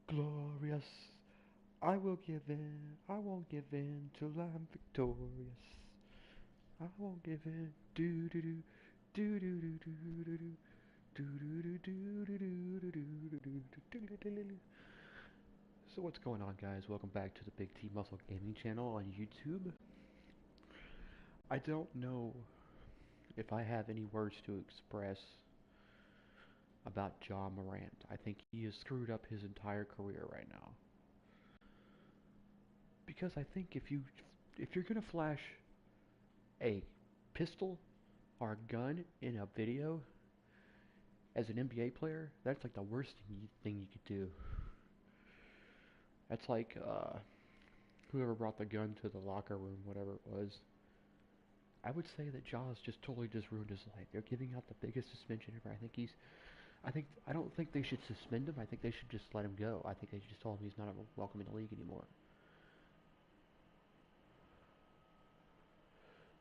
Glorious. I will give in. I won't give in till I'm victorious. I won't give in. Do do do. Do do do do do do. Do do do do do do do do do do do. So what's going on, guys? Welcome back to the Big T Muscle Gaming channel on YouTube. I don't know if I have any words to express about Ja Morant. I think he has screwed up his entire career right now. Because I think if you're gonna flash a pistol or a gun in a video as an NBA player, that's like the worst thing you could do. That's like whoever brought the gun to the locker room, whatever it was. I would say that Ja's just totally just ruined his life. They're giving out the biggest suspension ever. I don't think they should suspend him. I think they should just let him go. I think they should just tell him he's not welcome in the league anymore.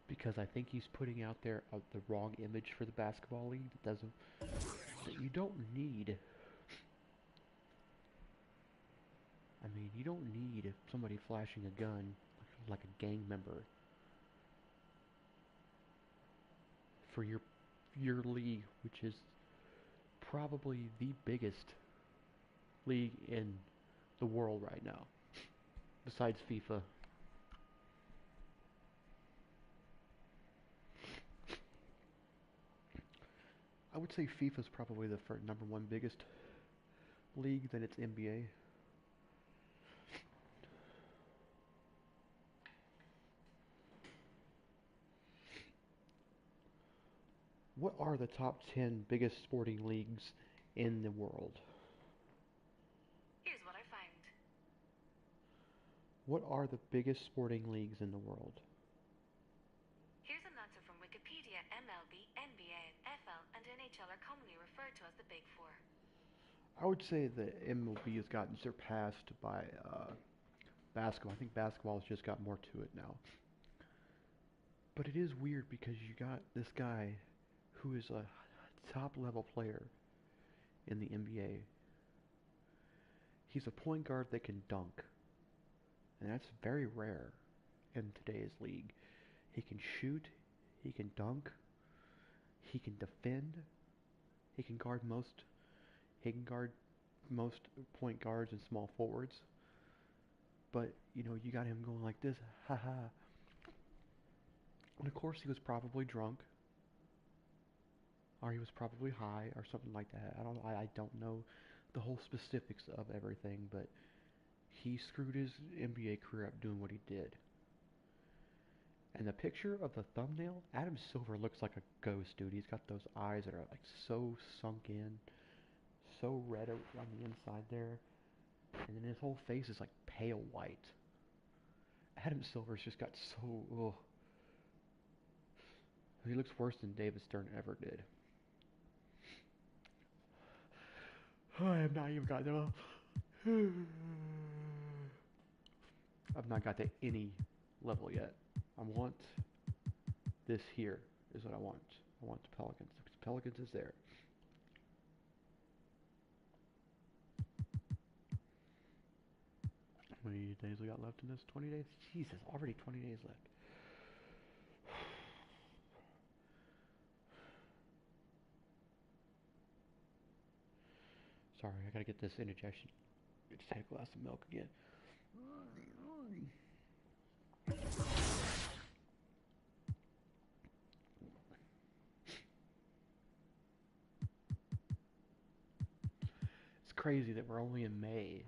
Because I think he's putting out there the wrong image for the basketball league that you don't need. I mean, you don't need somebody flashing a gun like a gang member for your league, which is probably the biggest league in the world right now, besides FIFA. I would say FIFA is probably the number one biggest league, then it's NBA. What are the top 10 biggest sporting leagues in the world? Here's what I found. What are the biggest sporting leagues in the world? Here's an answer from Wikipedia. MLB, NBA, FL, and NHL are commonly referred to as the Big Four. I would say that MLB has gotten surpassed by basketball. I think basketball has just got more to it now. But it is weird because you got this guy who is a top level player in the NBA. He's a point guard that can dunk, and that's very rare in today's league. He can shoot, he can dunk, he can defend, he can guard most he can guard most point guards and small forwards. But you got him going like this, haha. And of course he was probably drunk, or he was probably high, or something like that. I don't know the whole specifics of everything, but he screwed his NBA career up doing what he did. And the picture of the thumbnail, Adam Silver looks like a ghost, dude. He's got those eyes that are like so sunk in, so red on the inside there, and then his whole face is like pale white. Adam Silver's just got so, ugh. He looks worse than David Stern ever did. I have not even gotten up. I've not got to any level yet. I want this here is what I want. I want the Pelicans. The Pelicans is there. How many days we got left in this? 20 days? Jesus, already 20 days left. Sorry, I gotta get this indigestion. Just had a glass of milk again. It's crazy that we're only in May.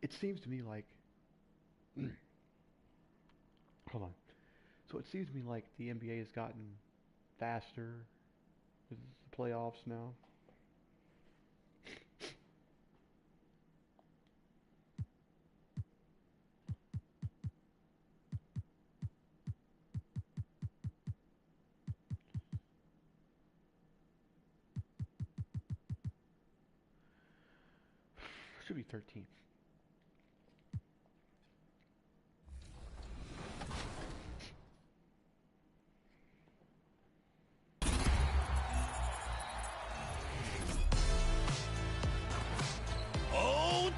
It seems to me like... Hold on. So it seems to me like the NBA has gotten faster with the playoffs now. Should be 13.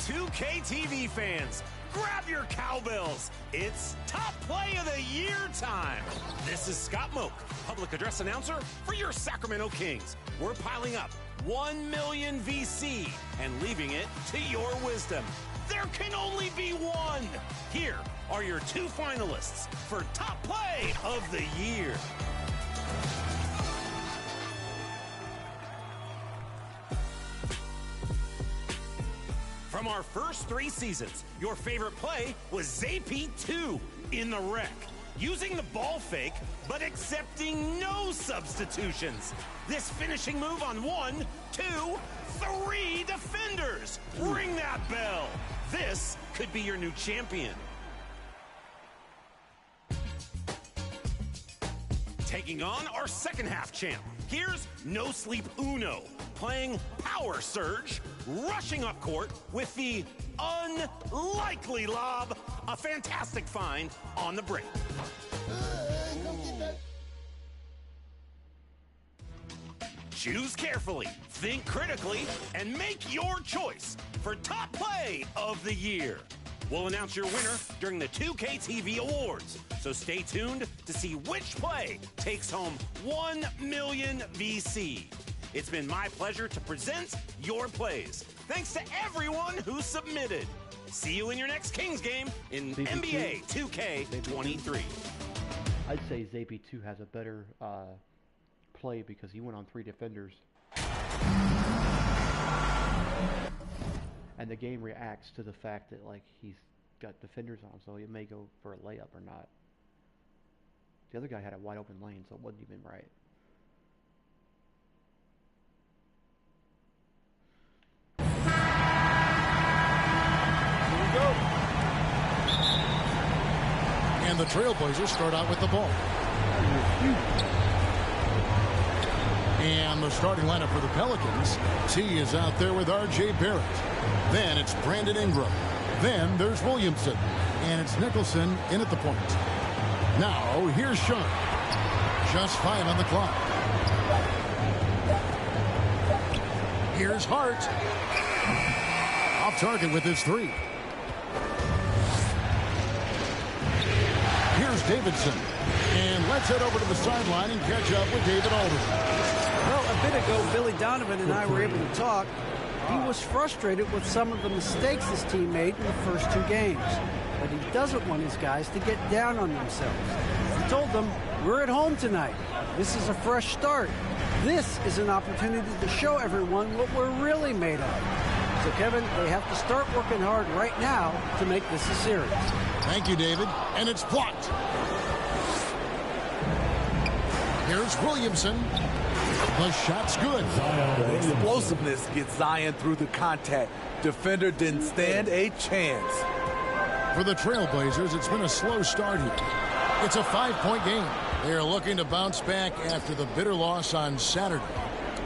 NBA2K23 fans, grab your cowbells. It's Top Play of the Year time. This is Scott Moak, public address announcer for your Sacramento Kings. We're piling up 1 million VC and leaving it to your wisdom. There can only be one. Here are your 2 finalists for Top Play of the Year. From our first 3 seasons, your favorite play was ZP2 in the wreck. Using the ball fake, but accepting no substitutions. This finishing move on 1, 2, 3 defenders. Ring that bell. This could be your new champion. Taking on our second half champ. Here's No Sleep Uno, playing Power Surge, rushing up court with the unlikely lob. A fantastic find on the break. Choose carefully, think critically, and make your choice for Top Play of the Year. We'll announce your winner during the 2K TV Awards, so stay tuned to see which play takes home 1 million VC. It's been my pleasure to present your plays. Thanks to everyone who submitted. See you in your next Kings game in NBA 2K23. I'd say ZP2 has a better play because he went on 3 defenders. And the game reacts to the fact that like he's got defenders on, so it may go for a layup or not. The other guy had a wide open lane, so it wasn't even right. Here we go. And the Trailblazers start out with the ball. And the starting lineup for the Pelicans. T is out there with R.J. Barrett. Then it's Brandon Ingram. Then there's Williamson. And it's Nicholson in at the point. Now, here's Sharp. Just 5 on the clock. Here's Hart. Off target with his 3. Here's Davidson. And let's head over to the sideline and catch up with David Alderman. Well, a bit ago, Billy Donovan and I were able to talk. He was frustrated with some of the mistakes his team made in the first 2 games. But he doesn't want his guys to get down on themselves. He told them, we're at home tonight. This is a fresh start. This is an opportunity to show everyone what we're really made of. So, Kevin, they have to start working hard right now to make this a series. Thank you, David. And it's blocked. Here's Williamson. The shot's good. The explosiveness gets Zion through the contact. Defender didn't stand a chance. For the Trailblazers, it's been a slow start here. It's a 5-point game. They're looking to bounce back after the bitter loss on Saturday.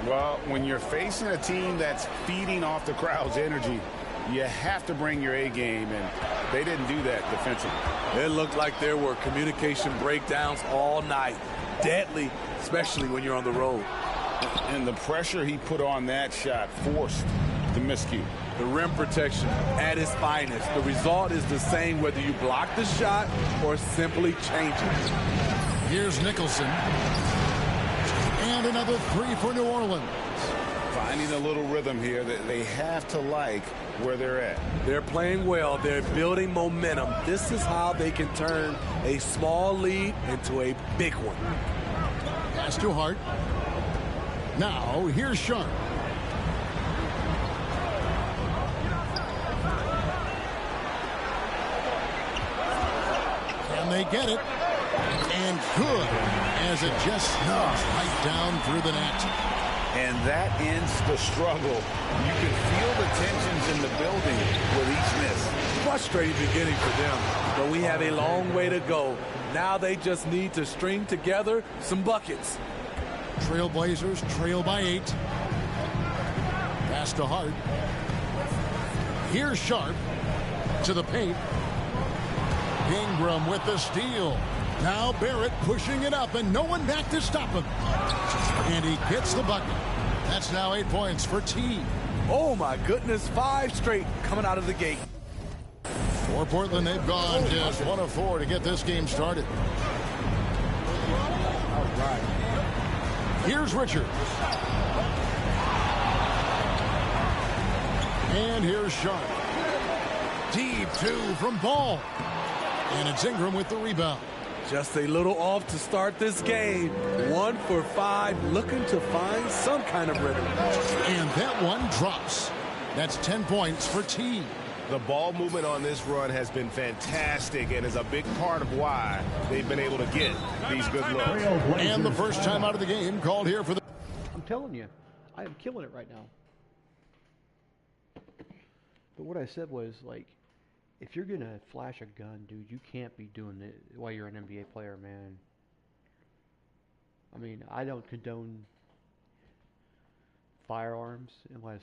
Well, when you're facing a team that's feeding off the crowd's energy, you have to bring your A game, and they didn't do that defensively. It looked like there were communication breakdowns all night. Deadly, especially when you're on the road. And the pressure he put on that shot forced the miscue. The rim protection at its finest. The result is the same whether you block the shot or simply change it. Here's Nicholson. And another 3 for New Orleans. Finding a little rhythm here that they have to like where they're at. They're playing well. They're building momentum. This is how they can turn a small lead into a big one. Pass to Hart. Now, here's Sharp. Can they get it? And good, as it just snugs right down through the net. And that ends the struggle. You can feel the tensions in the building with each miss. Frustrating beginning for them, but we have a long way to go. Now they just need to string together some buckets. Trailblazers trail by 8. Pass to Hart. Here's Sharp to the paint. Ingram with the steal. Now Barrett pushing it up, and no one back to stop him. And he gets the bucket. That's now 8 points for T. Oh, my goodness. 5 straight coming out of the gate. For Portland, they've gone just 1 of 4 to get this game started. All right. Here's Richards. And here's Sharp. Deep 2 from Ball. And it's Ingram with the rebound. Just a little off to start this game. 1 for 5, looking to find some kind of rhythm. And that one drops. That's 10 points for T. The ball movement on this run has been fantastic and is a big part of why they've been able to get these good looks. And the first time out of the game called here for the... I'm telling you, I am killing it right now. But what I said was, like, if you're going to flash a gun, dude, you can't be doing it while you're an NBA player, man. I mean, I don't condone firearms unless,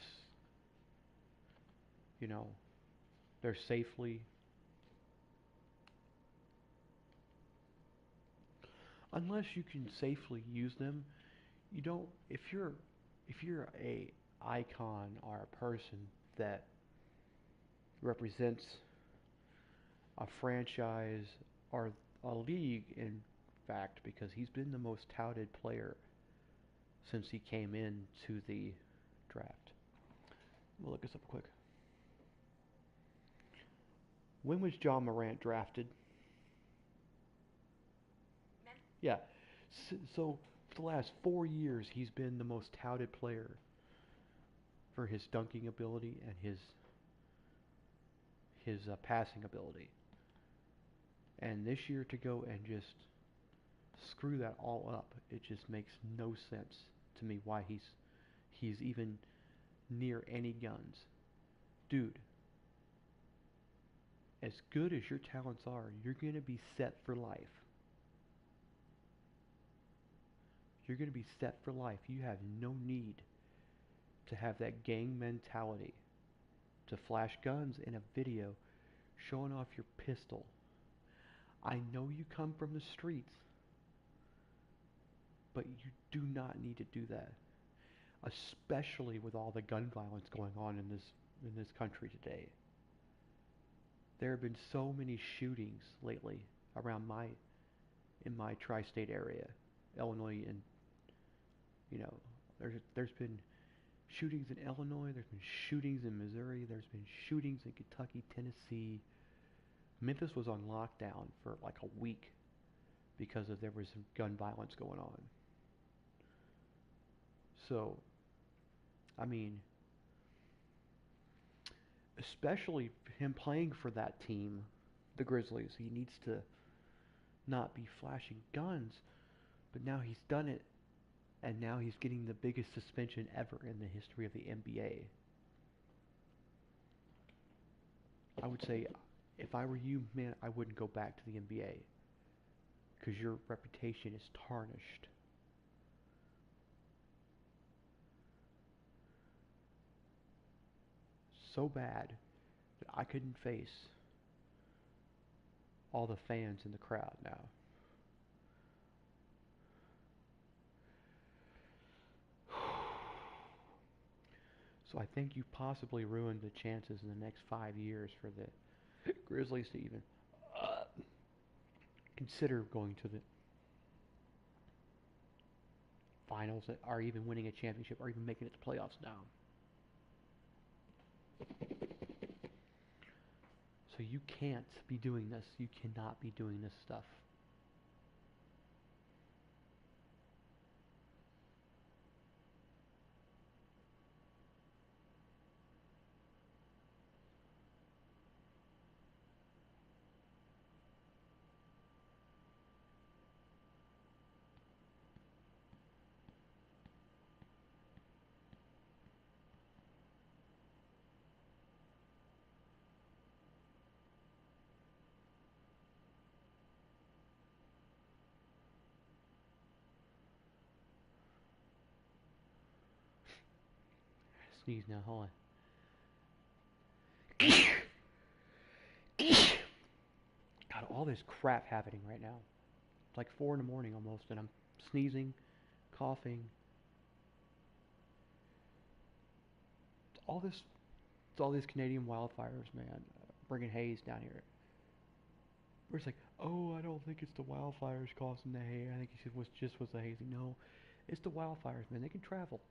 you know, they're safely. Unless you can safely use them, you don't. If you're a icon or a person that represents a franchise or a league, in fact, because he's been the most touted player since he came into the draft. We'll look this up quick. When was John Morant drafted? Yeah. So for the last 4 years, he's been the most touted player for his dunking ability and his passing ability. And this year to go and just screw that all up, it just makes no sense to me why he's even near any guns. Dude, as good as your talents are, you're going to be set for life. You're going to be set for life. You have no need to have that gang mentality to flash guns in a video showing off your pistol. I know you come from the streets, but you do not need to do that, especially with all the gun violence going on in this country today. There have been so many shootings lately around in my tri-state area, Illinois, and there's been shootings in Illinois, there's been shootings in Missouri, there's been shootings in Kentucky, Tennessee. Memphis was on lockdown for like a week because there was some gun violence going on. So, I mean, especially him playing for that team, the Grizzlies, he needs to not be flashing guns, but now he's done it, and now he's getting the biggest suspension ever in the history of the NBA. I would say, if I were you, man, I wouldn't go back to the NBA because your reputation is tarnished. So bad that I couldn't face all the fans in the crowd now. So I think you possibly ruined the chances in the next 5 years for the Grizzlies to even consider going to the finals, or even winning a championship, or even making it to playoffs now. So you can't be doing this. You cannot be doing this stuff. Sneeze now, hold on. God, all this crap happening right now. It's like 4 in the morning almost, and I'm sneezing, coughing. It's all this, it's all these Canadian wildfires, man, bringing haze down here. Where it's like, oh, I don't think it's the wildfires causing the haze. I think it was the hazing. No, it's the wildfires, man. They can travel.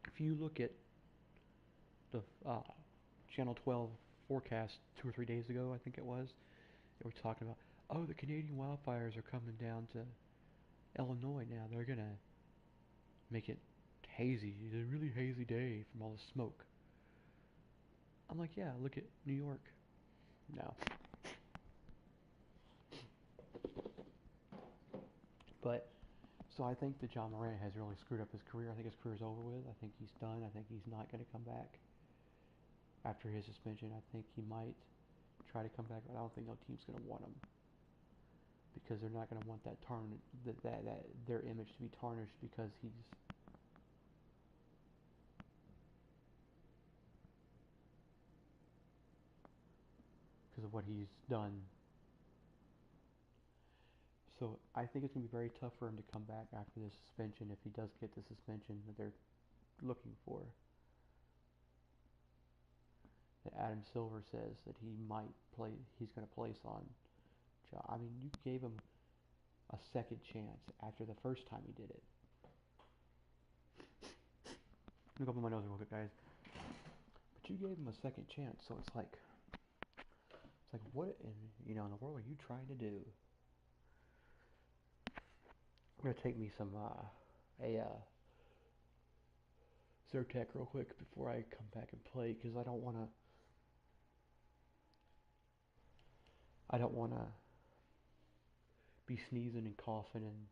If you look at the Channel 12 forecast 2 or 3 days ago, I think it was, they were talking about, oh, the Canadian wildfires are coming down to Illinois now. They're gonna make it hazy. It's a really hazy day from all the smoke. I'm like, yeah, look at New York. No. But, so I think that John Morant has really screwed up his career. I think his career's over with. I think he's done. I think he's not going to come back after his suspension. I think he might try to come back, but I don't think no team's going to want him because they're not going to want that their image to be tarnished because of what he's done. So I think it's going to be very tough for him to come back after this suspension if he does get the suspension that they're looking for. That Adam Silver says that he's going to place on. I mean, you gave him a second chance after the first time he did it. Let me go up my nose real quick, guys. But you gave him a second chance, so it's like what in the world are you trying to do? I'm gonna take me some Zyrtec real quick before I come back and play because I don't wanna be sneezing and coughing and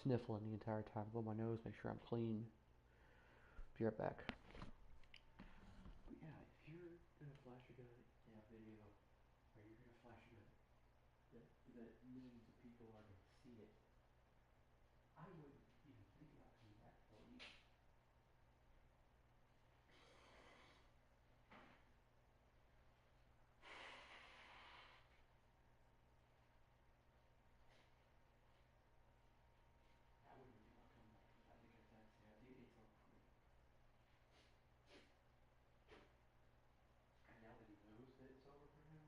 sniffling the entire time. Blow my nose, make sure I'm clean. Be right back. But yeah, if you're gonna flash a gun in a video, or you're gonna flash a gun that millions of people are gonna see it, I wouldn't even think about coming back for a week. I wouldn't even think about coming back because I think it's over for me. And now that he knows that it's over for him,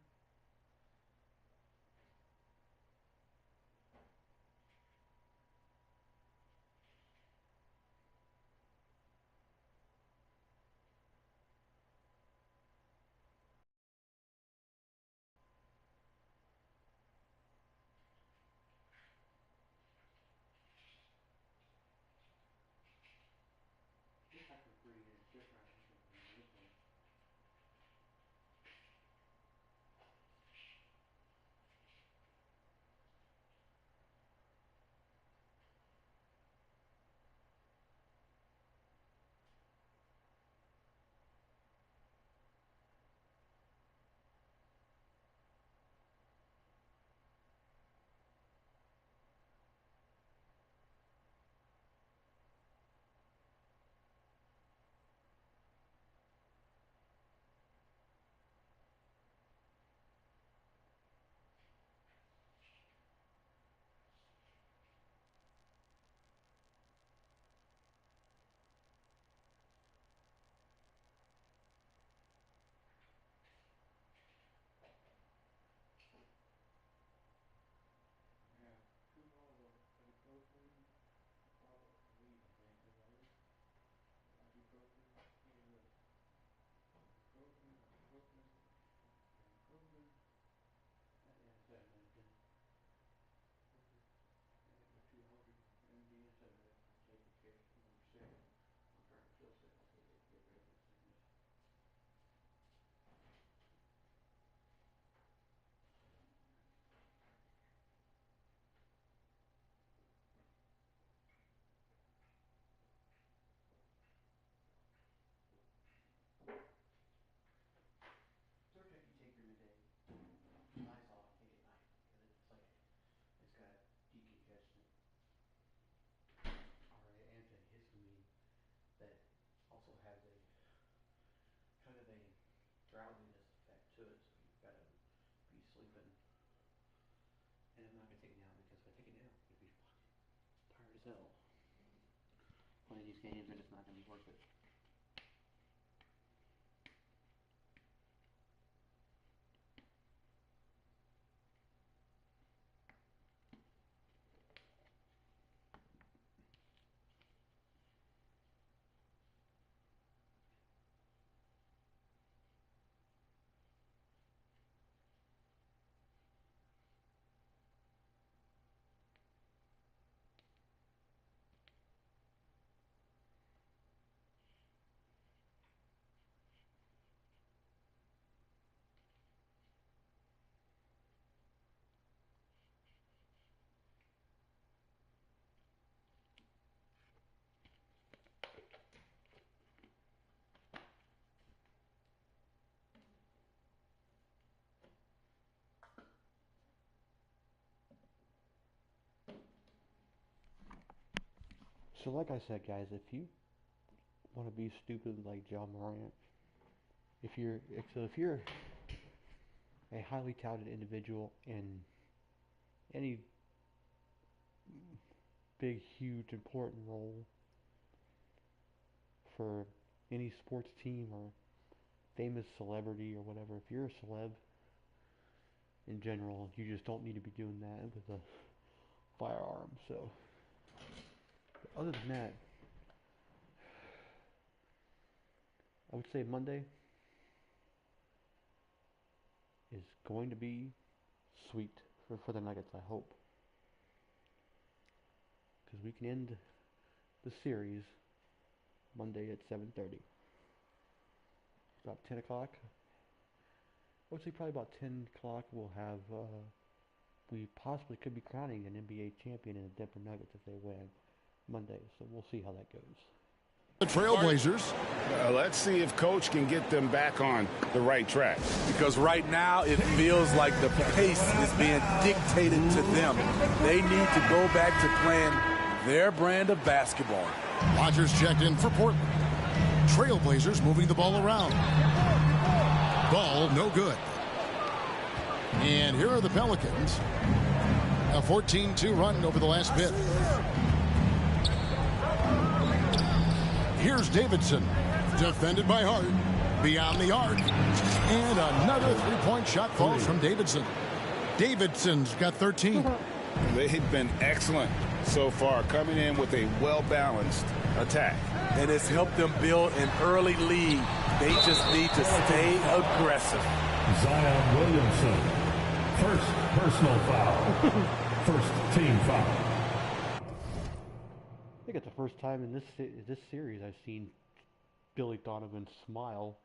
this type of breed is different, I think, than the original. Yeah, two bottles of ibuprofen, bottle of weed, I think. Is that it? Ibuprofen. What is this? Ibuprofen, ibuprofen. Yeah, acetaminophen. Okay. And I got 200 mg acetaminophen. I'll take it in case I'm ever sick. I'm starting to feel sick. I'll take it to get rid of this sickness. Zyrtec you take during the day. Lysol you take at night because it's got a decongestant or an antihistamine that also has a kind of a drowsiness effect to it. So you've got to be sleeping. And I'm not gonna take it now because if I take it now, I'm gonna be fucking tired as hell. games and it's not going to be worth it. So like I said, guys, if you want to be stupid like John Morant, if you're a highly touted individual in any big, huge, important role for any sports team or famous celebrity or whatever, if you're a celeb in general, you just don't need to be doing that with a firearm. So, other than that, I would say Monday is going to be sweet for the Nuggets, I hope. Because we can end the series Monday at 7:30. About 10 o'clock. I would say probably about 10 o'clock we'll have, we possibly could be crowning an NBA champion in the Denver Nuggets if they win Monday. So we'll see how that goes. The Trailblazers. Let's see if Coach can get them back on the right track. Because right now it feels like the pace is being dictated to them. They need to go back to playing their brand of basketball. Rodgers checked in for Portland. Trailblazers moving the ball around. Ball no good. And here are the Pelicans. A 14-2 run over the last bit. Here's Davidson. Defended by Hart. Beyond the arc. And another three-point shot falls from Davidson. Davidson's got 13. They've been excellent so far, coming in with a well-balanced attack. And it's helped them build an early lead. They just need to stay aggressive. Zion Williamson, first personal foul, first team foul. I think it's the first time in this series I've seen Billy Donovan smile.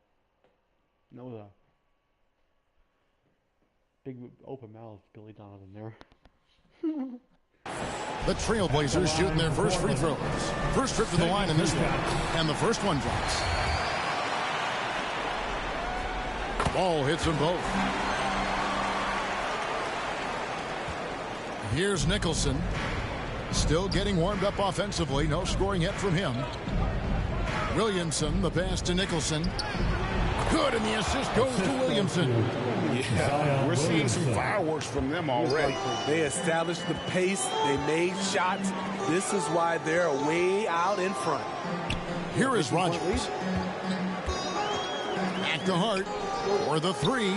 No, the big open mouth Billy Donovan there. The Trailblazers shooting their first free throws. First trip to the line in this one. And the first one drops. Ball hits them both. Here's Nicholson. Still getting warmed up offensively. No scoring yet from him. Williamson, the pass to Nicholson. Good, and the assist goes to Williamson. Yeah, we're seeing some fireworks from them already. They established the pace. They made shots. This is why they're way out in front. Here is Rodgers. Back to Hart for the three.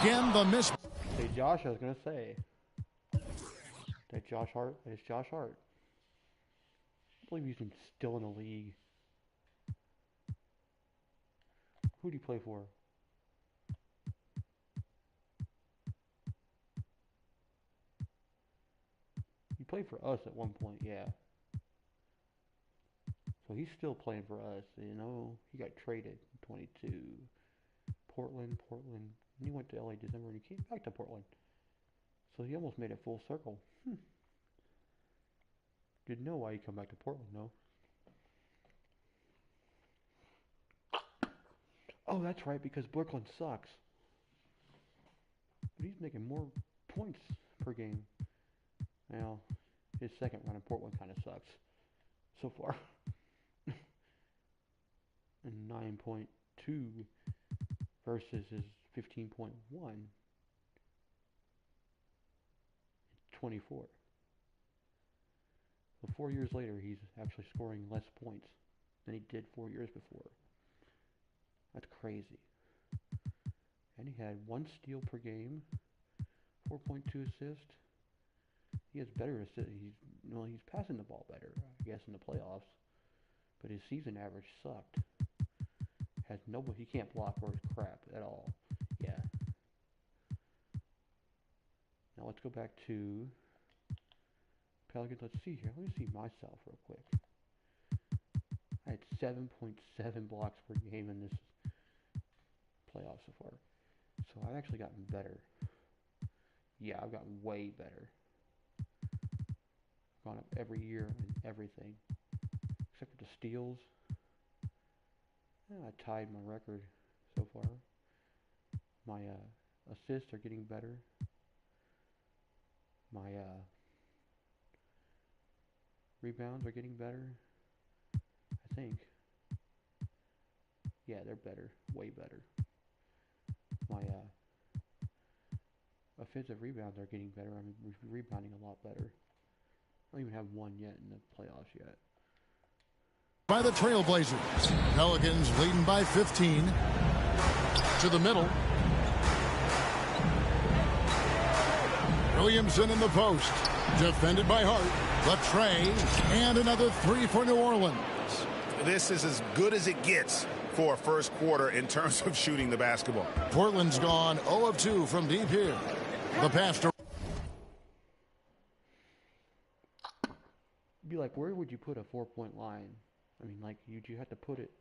Again, the miss. Hey, Josh, I was going to say. That Josh Hart. It's Josh Hart. I believe he's still in the league. Who do you play for? He played for us at one point, yeah. So he's still playing for us. You know, he got traded in 22. Portland. And he went to LA December and he came back to Portland. So he almost made it full circle. Didn't know why he come back to Portland, though. Oh, that's right, because Brooklyn sucks. But he's making more points per game. Now, his second run in Portland kind of sucks so far. And 9.2 versus his 15.1. 24. Well, 4 years later, he's actually scoring less points than he did 4 years before. That's crazy. And he had 1 steal per game, 4.2 assists. He has better assists. He's passing the ball better, I guess, in the playoffs. But his season average sucked. He can't block worth crap at all. Yeah. Now let's go back to Pelicans. Let's see here. Let me see myself real quick. I had 7.7 blocks per game in this playoff so far. So I've actually gotten better. Yeah, I've gotten way better. I've gone up every year and everything. Except for the steals. I tied my record so far. My assists are getting better. My rebounds are getting better. I think. Yeah, they're better. Way better. My offensive rebounds are getting better. I'm rebounding a lot better. I don't even have one yet in the playoffs yet. By the Trailblazers. Pelicans leading by 15. To the middle. Williamson in the post. Defended by Hart. Latre. And another 3 for New Orleans. This is as good as it gets for a first quarter in terms of shooting the basketball. Portland's gone 0 of 2 from deep here. The pass to... Be like, where would you put a 4-point line? I mean, like, you have to put it.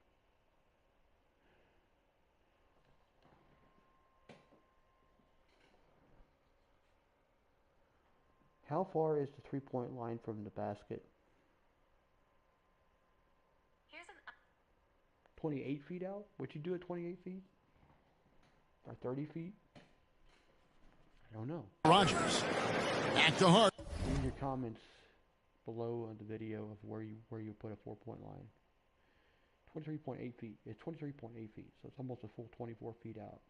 How far is the 3-point line from the basket? Here's an 28 feet out? Would you do it 28 feet? Or 30 feet? I don't know. Rogers. Back to Hart. Leave your comments below on the video of where you put a 4-point line. 23.8 feet. It's 23.8 feet, so it's almost a full 24 feet out.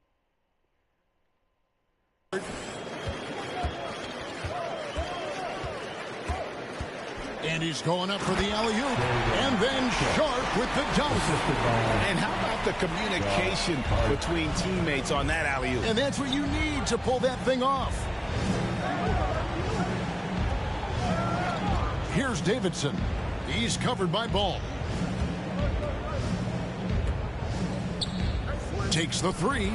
And he's going up for the alley-oop. And then Sharp with the dunk. And how about the communication between teammates on that alley-oop? And that's what you need to pull that thing off. Here's Davidson. He's covered by Ball. Takes the 3.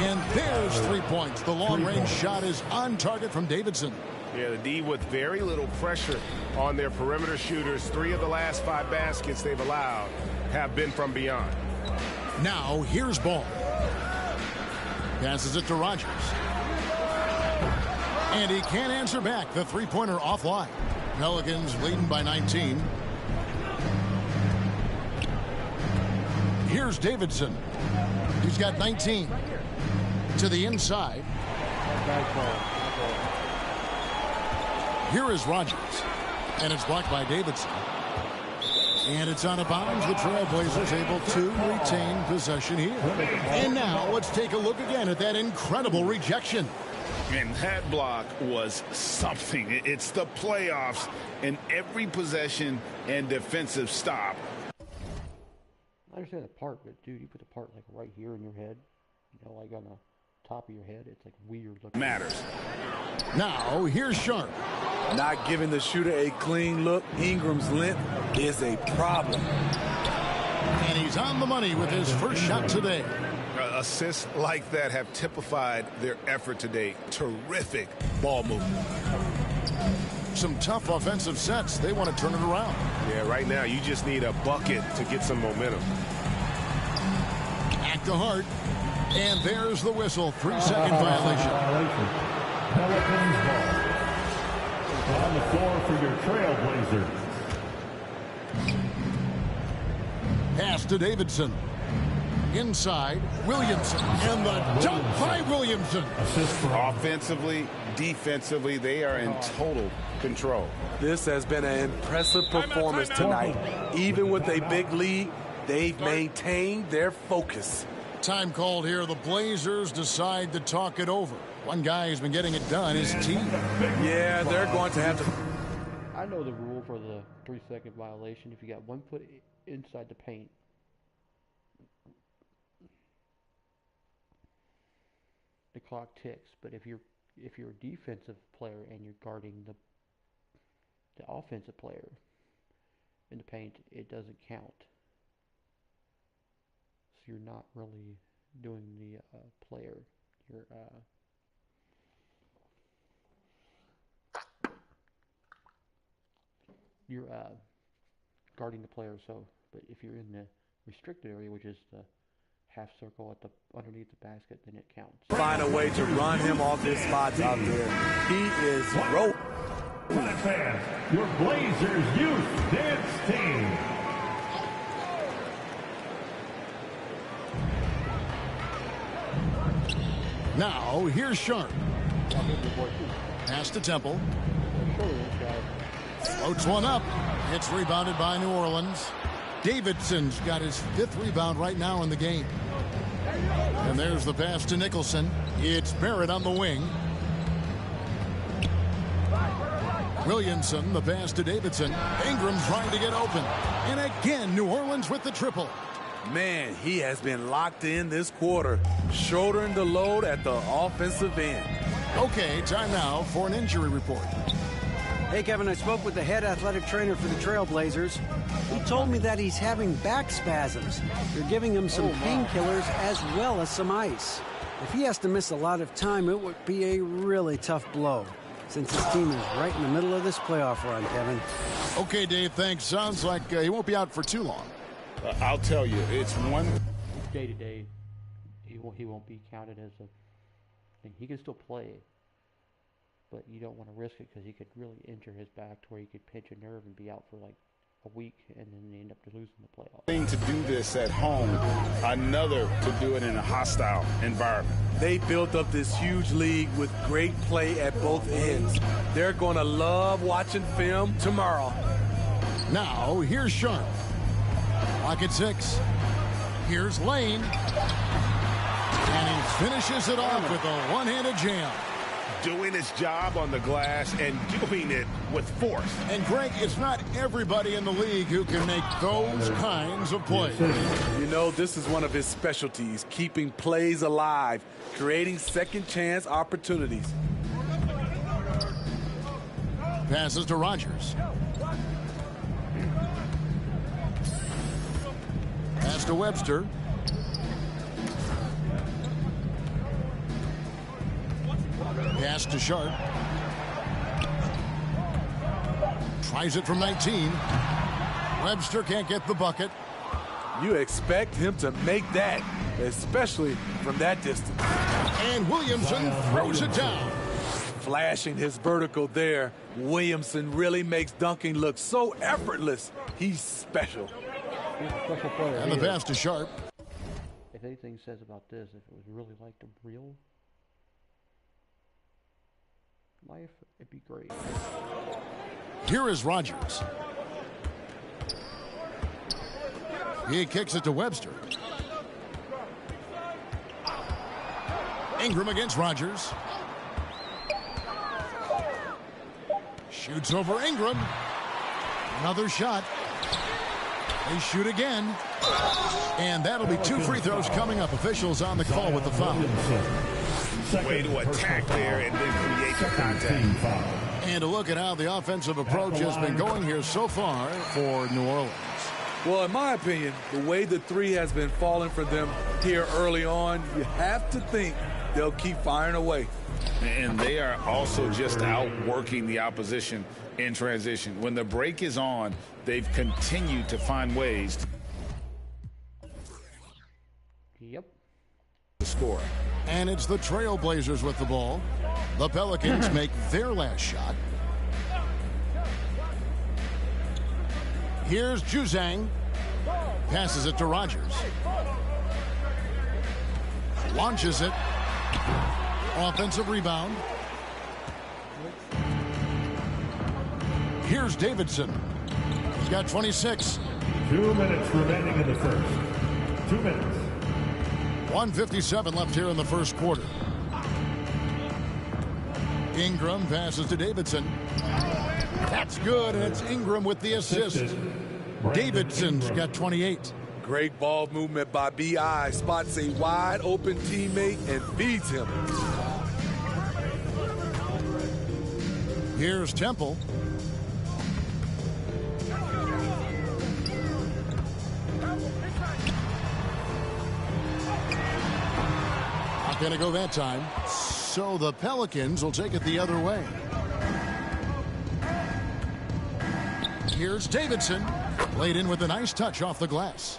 And there's 3 points. The long-range shot is on target from Davidson. Yeah, the D with very little pressure on their perimeter shooters. 3 of the last 5 baskets they've allowed have been from beyond. Now, here's Ball. Passes it to Rogers. And he can't answer back. The 3-pointer offline. Pelicans leading by 19. Here's Davidson. He's got 19. To the inside. Here is Rogers. And it's blocked by Davidson. And it's out of bounds. The Trailblazers able to retain possession here. And now let's take a look again at that incredible rejection. And that block was something. It's the playoffs in every possession and defensive stop. I understand the part, but dude, you put the part like right here in your head, you know, like on the top of your head. It's like weird looking. Matters. Now here's Sharp. Not giving the shooter a clean look. Ingram's length is a problem. And he's on the money with his first shot today. Assists like that have typified their effort today. Terrific ball movement. Some tough offensive sets. They want to turn it around. Yeah, right now you just need a bucket to get some momentum. Back to Hart. And there's the whistle. 3-second violation. Pelicans ball. On the floor for your Trailblazers. Pass to Davidson. Inside, Williamson. And the dunk by Williamson. Offensively, defensively, they are in total control. This has been an impressive performance tonight. Even with a big lead, they've maintained their focus. Time called here. The Blazers decide to talk it over. One guy who's been getting it done is T. Yeah, they're going to have to. I I know the rule for the 3-second violation. If you got 1 foot inside the paint, the clock ticks. But if you're a defensive player and you're guarding the offensive player in the paint, it doesn't count. So you're not really doing the player. You're guarding the player. So, but if you're in the restricted area, which is the half circle at the underneath the basket, then it counts. Find a way to run him off his spots out there. He is rope. Black fans, your Blazers Youth Dance Team. Now, here's Sharp. Pass to Temple. Floats one up. It's rebounded by New Orleans. Davidson's got his 5th rebound right now in the game. And there's the pass to Nicholson. It's Barrett on the wing. Williamson, the pass to Davidson. Ingram trying to get open. And again, New Orleans with the triple. Man, he has been locked in this quarter, shouldering the load at the offensive end. Okay, time now for an injury report. Hey, Kevin, I spoke with the head athletic trainer for the Trailblazers. He told me that he's having back spasms. They're giving him some painkillers as well as some ice. If he has to miss a lot of time, it would be a really tough blow, since his team is right in the middle of this playoff run, Kevin. Okay, Dave, thanks. Sounds like he won't be out for too long. I'll tell you, it's one. Day to day, he won't be counted as a thing. He can still play, but you don't want to risk it because he could really injure his back to where he could pinch a nerve and be out for like a week, and then they end up losing the playoffs. Thing to do this at home, another to do it in a hostile environment. They built up this huge league with great play at both ends. They're going to love watching film tomorrow. Now, here's Sharp. Clock at 6. Here's Lane. And he finishes it off with a one-handed jam. Doing his job on the glass and doing it with force. And Greg, it's not everybody in the league who can make those kinds of plays. You know, this is one of his specialties, keeping plays alive, creating second chance opportunities. Passes to Rogers. Pass to Webster. Pass to Sharp. Tries it from 19. Webster can't get the bucket. You expect him to make that, especially from that distance. And Williamson throws it down. Flashing his vertical there. Williamson really makes dunking look so effortless. He's special. He's a special player. And the pass to Sharp. If anything says about this, if it was really like the real life, it'd be great. Here is Rogers. He kicks it to Webster. Ingram against Rogers. Shoots over Ingram. Another shot. They shoot again. And that'll be 2 free throws coming up. Officials on the call with the foul. Way to attack there and then create the contact. And a look at how the offensive approach has been going here so far for New Orleans. Well, in my opinion, the way the three has been falling for them here early on, you have to think they'll keep firing away. And they are also just outworking the opposition in transition. When the break is on, they've continued to find ways to score. And it's the Trailblazers with the ball. The Pelicans make their last shot. Here's Juzang. Passes it to Rogers. Launches it. Offensive rebound. Here's Davidson. He's got 26. 2 minutes remaining in the first. 2 minutes. 1:57 left here in the first quarter. Ingram passes to Davidson. That's good, and it's Ingram with the assist. Davidson's got 28. Great ball movement by B.I. Spots a wide open teammate and feeds him. Here's Temple. Not going to go that time. So the Pelicans will take it the other way. Here's Davidson. Laid in with a nice touch off the glass.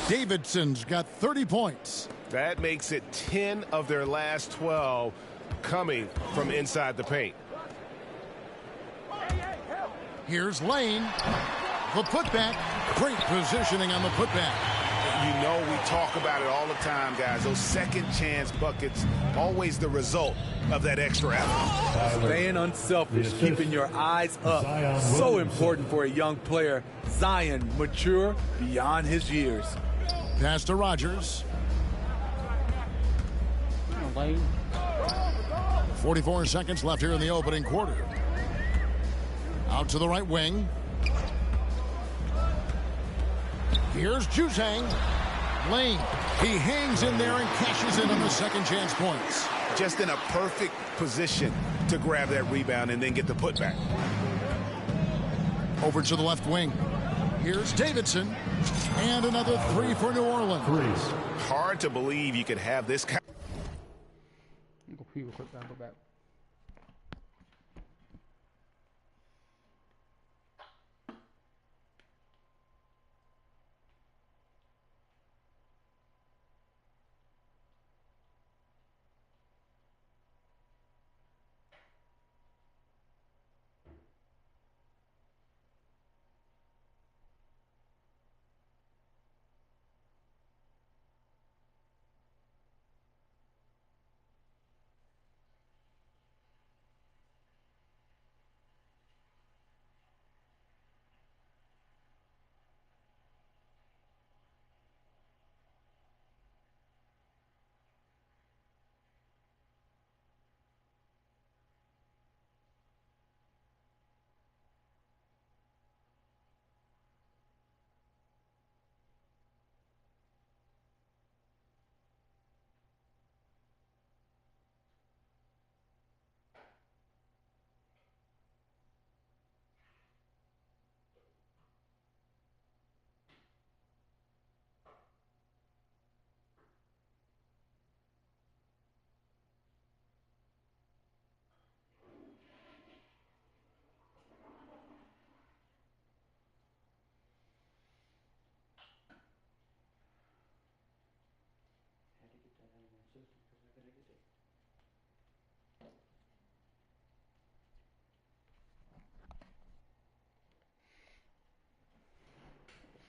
Davidson's got 30 points. That makes it 10 of their last 12 coming from inside the paint. Here's Lane. The putback. Great positioning on the putback. You know, we talk about it all the time, guys. Those second chance buckets, always the result of that extra effort. Staying unselfish, keeping your eyes up. So important for a young player. Zion, mature beyond his years. Pass to Rogers. 44 seconds left here in the opening quarter. Out to the right wing. Here's Juzang. Lane. He hangs in there and cashes in on the second chance points. Just in a perfect position to grab that rebound and then get the putback. Over to the left wing. Here's Davidson. And another three for New Orleans. Hard to believe you could have this kind.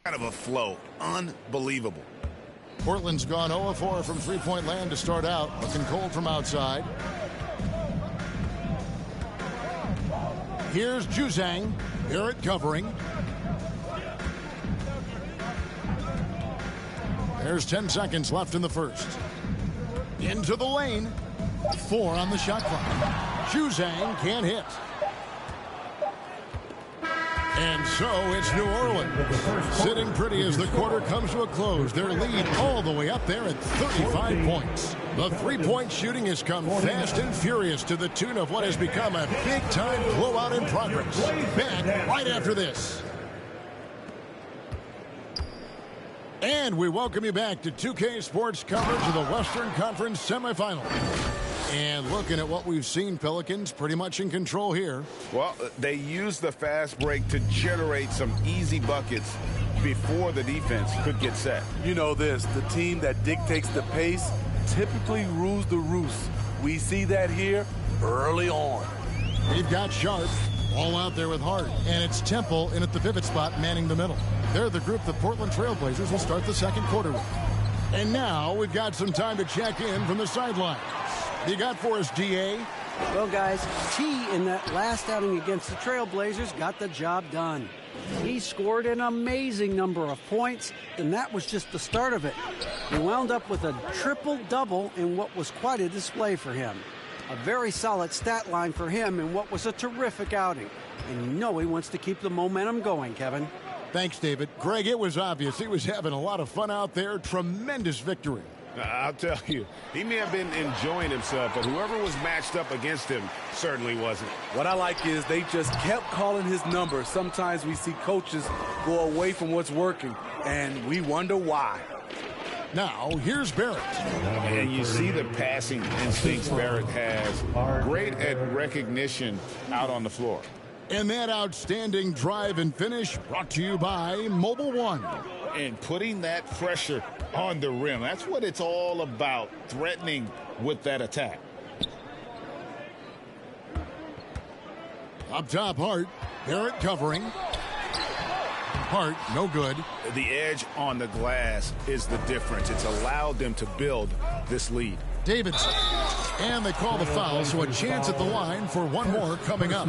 Kind of a flow. Unbelievable. Portland's gone 0-4 from three-point land to start out. Looking cold from outside. Here's Juzang. Barrett covering. There's 10 seconds left in the first. Into the lane. 4 on the shot clock. Juzang can't hit. And so it's New Orleans sitting pretty as the quarter comes to a close. Their lead all the way up there at 35 points. The three-point shooting has come fast and furious to the tune of what has become a big-time blowout in progress. Back right after this. And we welcome you back to 2K Sports coverage of the Western Conference semifinal. And looking at what we've seen, Pelicans pretty much in control here. Well, they used the fast break to generate some easy buckets before the defense could get set. You know this, the team that dictates the pace typically rules the roost. We see that here early on. We've got Sharp all out there with Hart, and it's Temple in at the pivot spot manning the middle. They're the group the Portland Trailblazers will start the second quarter with. And now we've got some time to check in from the sidelines. You got for us, DA? Well, guys, T in that last outing against the Trailblazers got the job done. He scored an amazing number of points, and that was just the start of it. He wound up with a triple-double in what was quite a display for him. A very solid stat line for him in what was a terrific outing. And you know he wants to keep the momentum going, Kevin. Thanks, David. Greg, it was obvious he was having a lot of fun out there. Tremendous victory. I'll tell you, he may have been enjoying himself, but whoever was matched up against him certainly wasn't. What I like is they just kept calling his number. Sometimes we see coaches go away from what's working, and we wonder why. Now, here's Barrett. And you see the passing instincts Barrett has. Great at recognition out on the floor. And that outstanding drive and finish brought to you by Mobile One. And putting that pressure on the rim. That's what it's all about, threatening with that attack. Up top, Hart. Barrett covering. Hart, no good. The edge on the glass is the difference. It's allowed them to build this lead. Davidson. And they call the foul, so a chance at the line for one more coming up.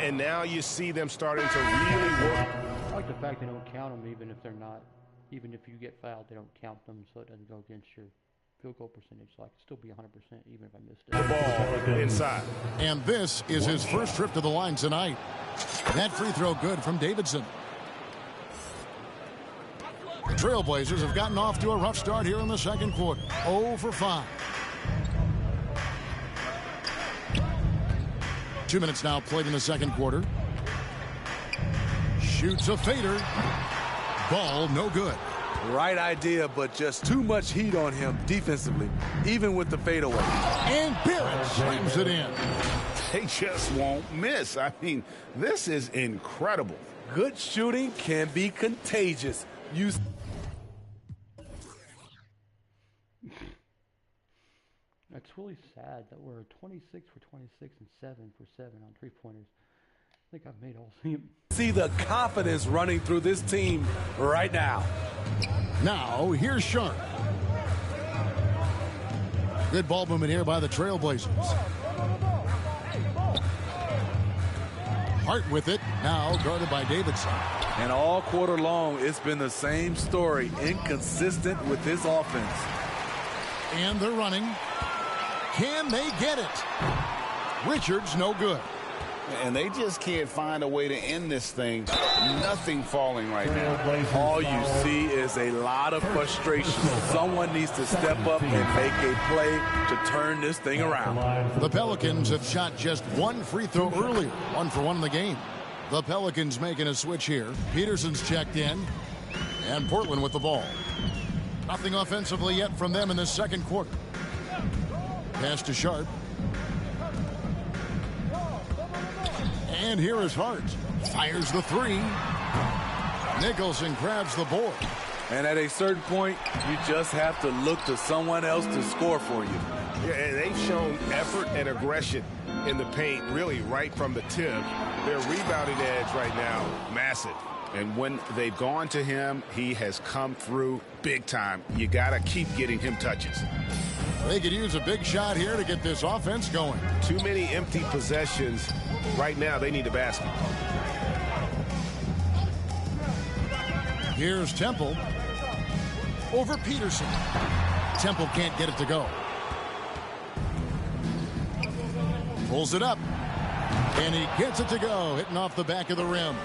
And now you see them starting to really work. I like the fact they don't count them even if they're not. Even if you get fouled, they don't count them, so it doesn't go against your field goal percentage. So I can still be 100% even if I missed it. The ball inside. And this is his first trip to the line tonight. That free throw good from Davidson. The Trailblazers have gotten off to a rough start here in the second quarter. 0 for 5. 2 minutes now played in the second quarter. Shoots a fader. Ball no good. Right idea, but just too much heat on him defensively, even with the fadeaway. And Barrett slams it in. They just won't miss. I mean, this is incredible. Good shooting can be contagious. It's really sad that we're 26 for 26 and 7 for 7 on three-pointers. I think I've made all of them. See the confidence running through this team right now. Now, here's Sharp. Good ball movement here by the Trailblazers. Hart with it, now guarded by Davidson. And all quarter long, it's been the same story, inconsistent with this offense. And they're running. Can they get it? Richards, no good. And they just can't find a way to end this thing. Nothing falling right now. All you see is a lot of frustration. Someone needs to step up and make a play to turn this thing around. The Pelicans have shot just one free throw earlier. 1 for 1 in the game. The Pelicans making a switch here. Peterson's checked in. And Portland with the ball. Nothing offensively yet from them in the second quarter. Pass to Sharp. And here is Hart. Fires the three. Nicholson grabs the board. And at a certain point, you just have to look to someone else to score for you. Yeah, and they've shown effort and aggression in the paint, really right from the tip. Their rebounding edge right now, massive. And when they've gone to him, he has come through big time. You got to keep getting him touches. They could use a big shot here to get this offense going. Too many empty possessions. Right now, they need a basket. Here's Temple. Over Peterson. Temple can't get it to go. Pulls it up. And he gets it to go, hitting off the back of the rim.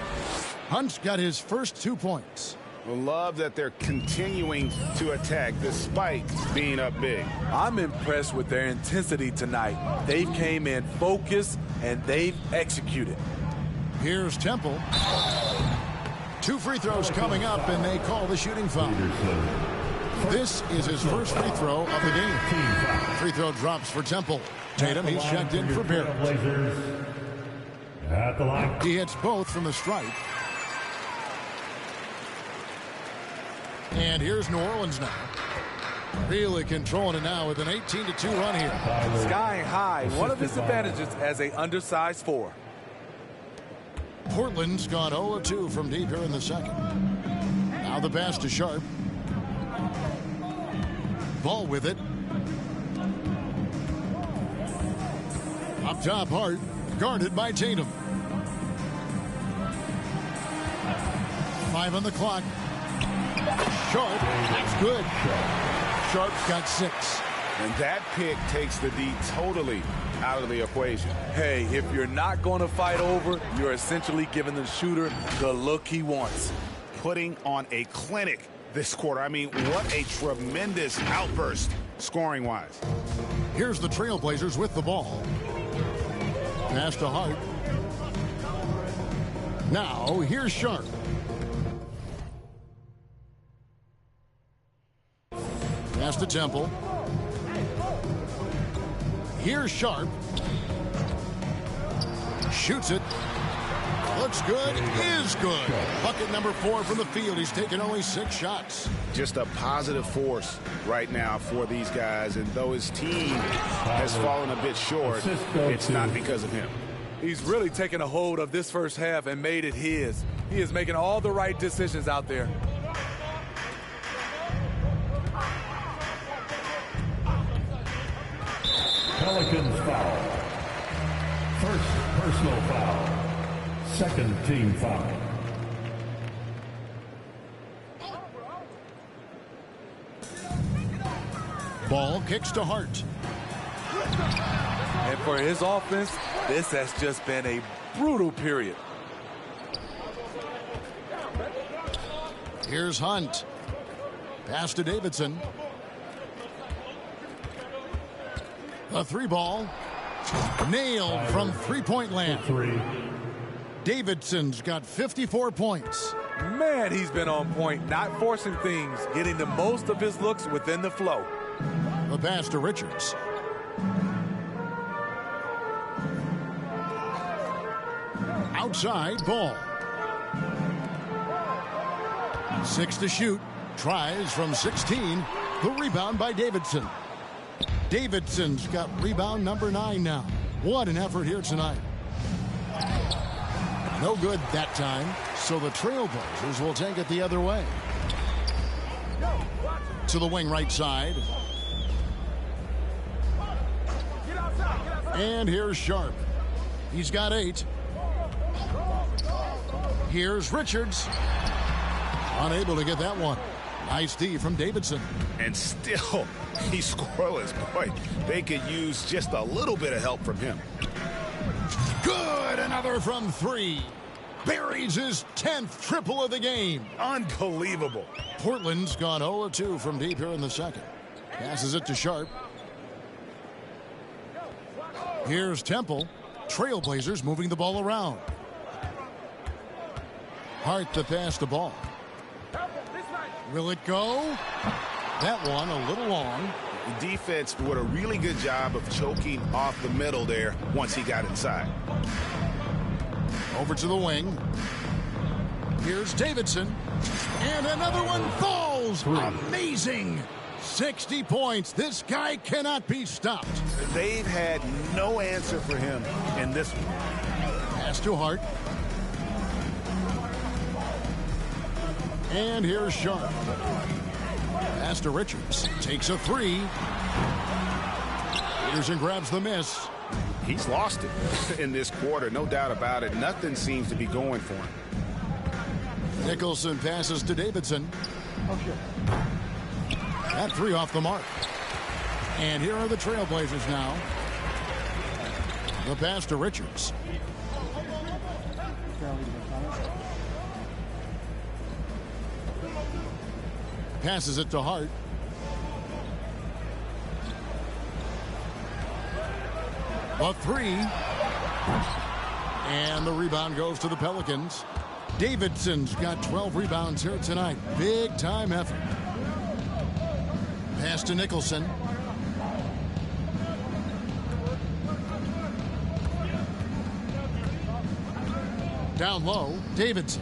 Hunt's got his first 2 points. Love that they're continuing to attack despite being up big. I'm impressed with their intensity tonight. They came in focused and they've executed. Here's Temple. 2 free throws coming up, and they call the shooting foul. This is his first free throw of the game. Free throw drops for Temple. Tatum, he's checked in for Barrett. He hits both from the stripe. And here's New Orleans now. Really controlling it now with an 18-2 run here. Sky high, one of his advantages as an undersized 4. Portland's gone 0-2 from deep here in the second. Now the pass to Sharp. Ball with it. Up top, Hart, guarded by Tatum. 5 on the clock. Sharp, that's good. Sharp's got 6. And that pick takes the D totally out of the equation. Hey, if you're not going to fight over, you're essentially giving the shooter the look he wants. Putting on a clinic this quarter. I mean, what a tremendous outburst scoring-wise. Here's the Trailblazers with the ball. Pass to Hart. Now, here's Sharp. Pass to Temple. Here's Sharp. Shoots it. Looks good. Is good. Bucket number 4 from the field. He's taken only 6 shots. Just a positive force right now for these guys. And though his team has fallen a bit short, it's not because of him. He's really taken a hold of this first half and made it his. He is making all the right decisions out there. Pelicans foul. First personal foul. Second team foul. Ball kicks to Hart. And for his offense, this has just been a brutal period. Here's Hunt. Pass to Davidson. A 3-ball. Nailed from three-point land. Davidson's got 54 points. Man, he's been on point, not forcing things, getting the most of his looks within the flow. The pass to Richards. Outside ball. 6 to shoot. Tries from 16. The rebound by Davidson. Davidson's got rebound number 9 now. What an effort here tonight. No good that time, so the Trailblazers will take it the other way. To the wing right side. And here's Sharp. He's got 8. Here's Richards. Unable to get that one. Nice D from Davidson. And still, he's scoreless. Boy, they could use just a little bit of help from him. Good, another from 3. Buries his 10th triple of the game. Unbelievable. Portland's gone 0-2 from deep here in the second. Passes it to Sharp. Here's Temple. Trailblazers moving the ball around. Hart to pass the ball. Will it go? That one a little long. The defense did a really good job of choking off the middle there once he got inside. Over to the wing. Here's Davidson. And another one falls. Amazing. 60 points. This guy cannot be stopped. They've had no answer for him in this one. Pass to Hart. And here's Sharp. Pass to Richards. Takes a 3. Peterson grabs the miss. He's lost it in this quarter, no doubt about it. Nothing seems to be going for him. Nicholson passes to Davidson. That 3 off the mark. And here are the Trailblazers now. The pass to Richards. Passes it to Hart. A 3. And the rebound goes to the Pelicans. Davidson's got 12 rebounds here tonight. Big time effort. Pass to Nicholson. Down low, Davidson.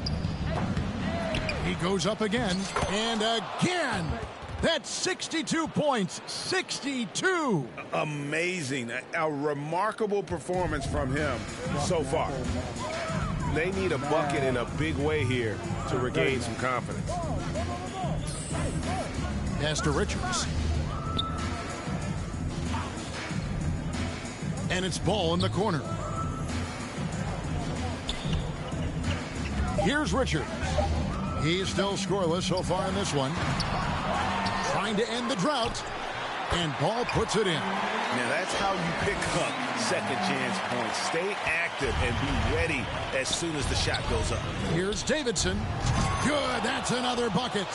He goes up again, and again. That's 62 points, 62. Amazing. A remarkable performance from him so far. They need a bucket in a big way here to regain some confidence. Pass to Richards. And it's ball in the corner. Here's Richards. He's still scoreless so far in this one. Trying to end the drought. And Ball puts it in. Now that's how you pick up second chance points. Stay active and be ready as soon as the shot goes up. Here's Davidson. Good, that's another bucket.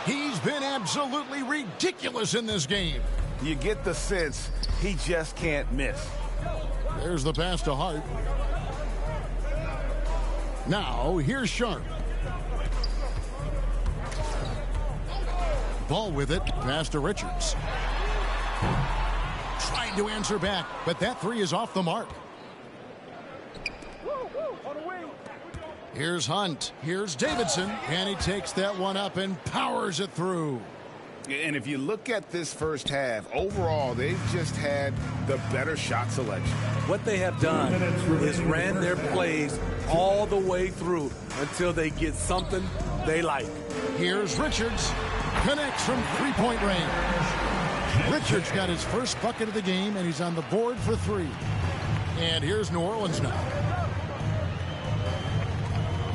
He's been absolutely ridiculous in this game. You get the sense he just can't miss. There's the pass to Hart. Now, here's Sharp. Ball with it, pass to Richards. Trying to answer back, but that three is off the mark. Here's Hunt. Here's Davidson. And he takes that one up and powers it through. And if you look at this first half, overall, they've just had the better shot selection. What they have done is ran their plays all the way through until they get something they like. Here's Richards. Connects from three-point range. Richards got his first bucket of the game, and he's on the board for three. And here's New Orleans now.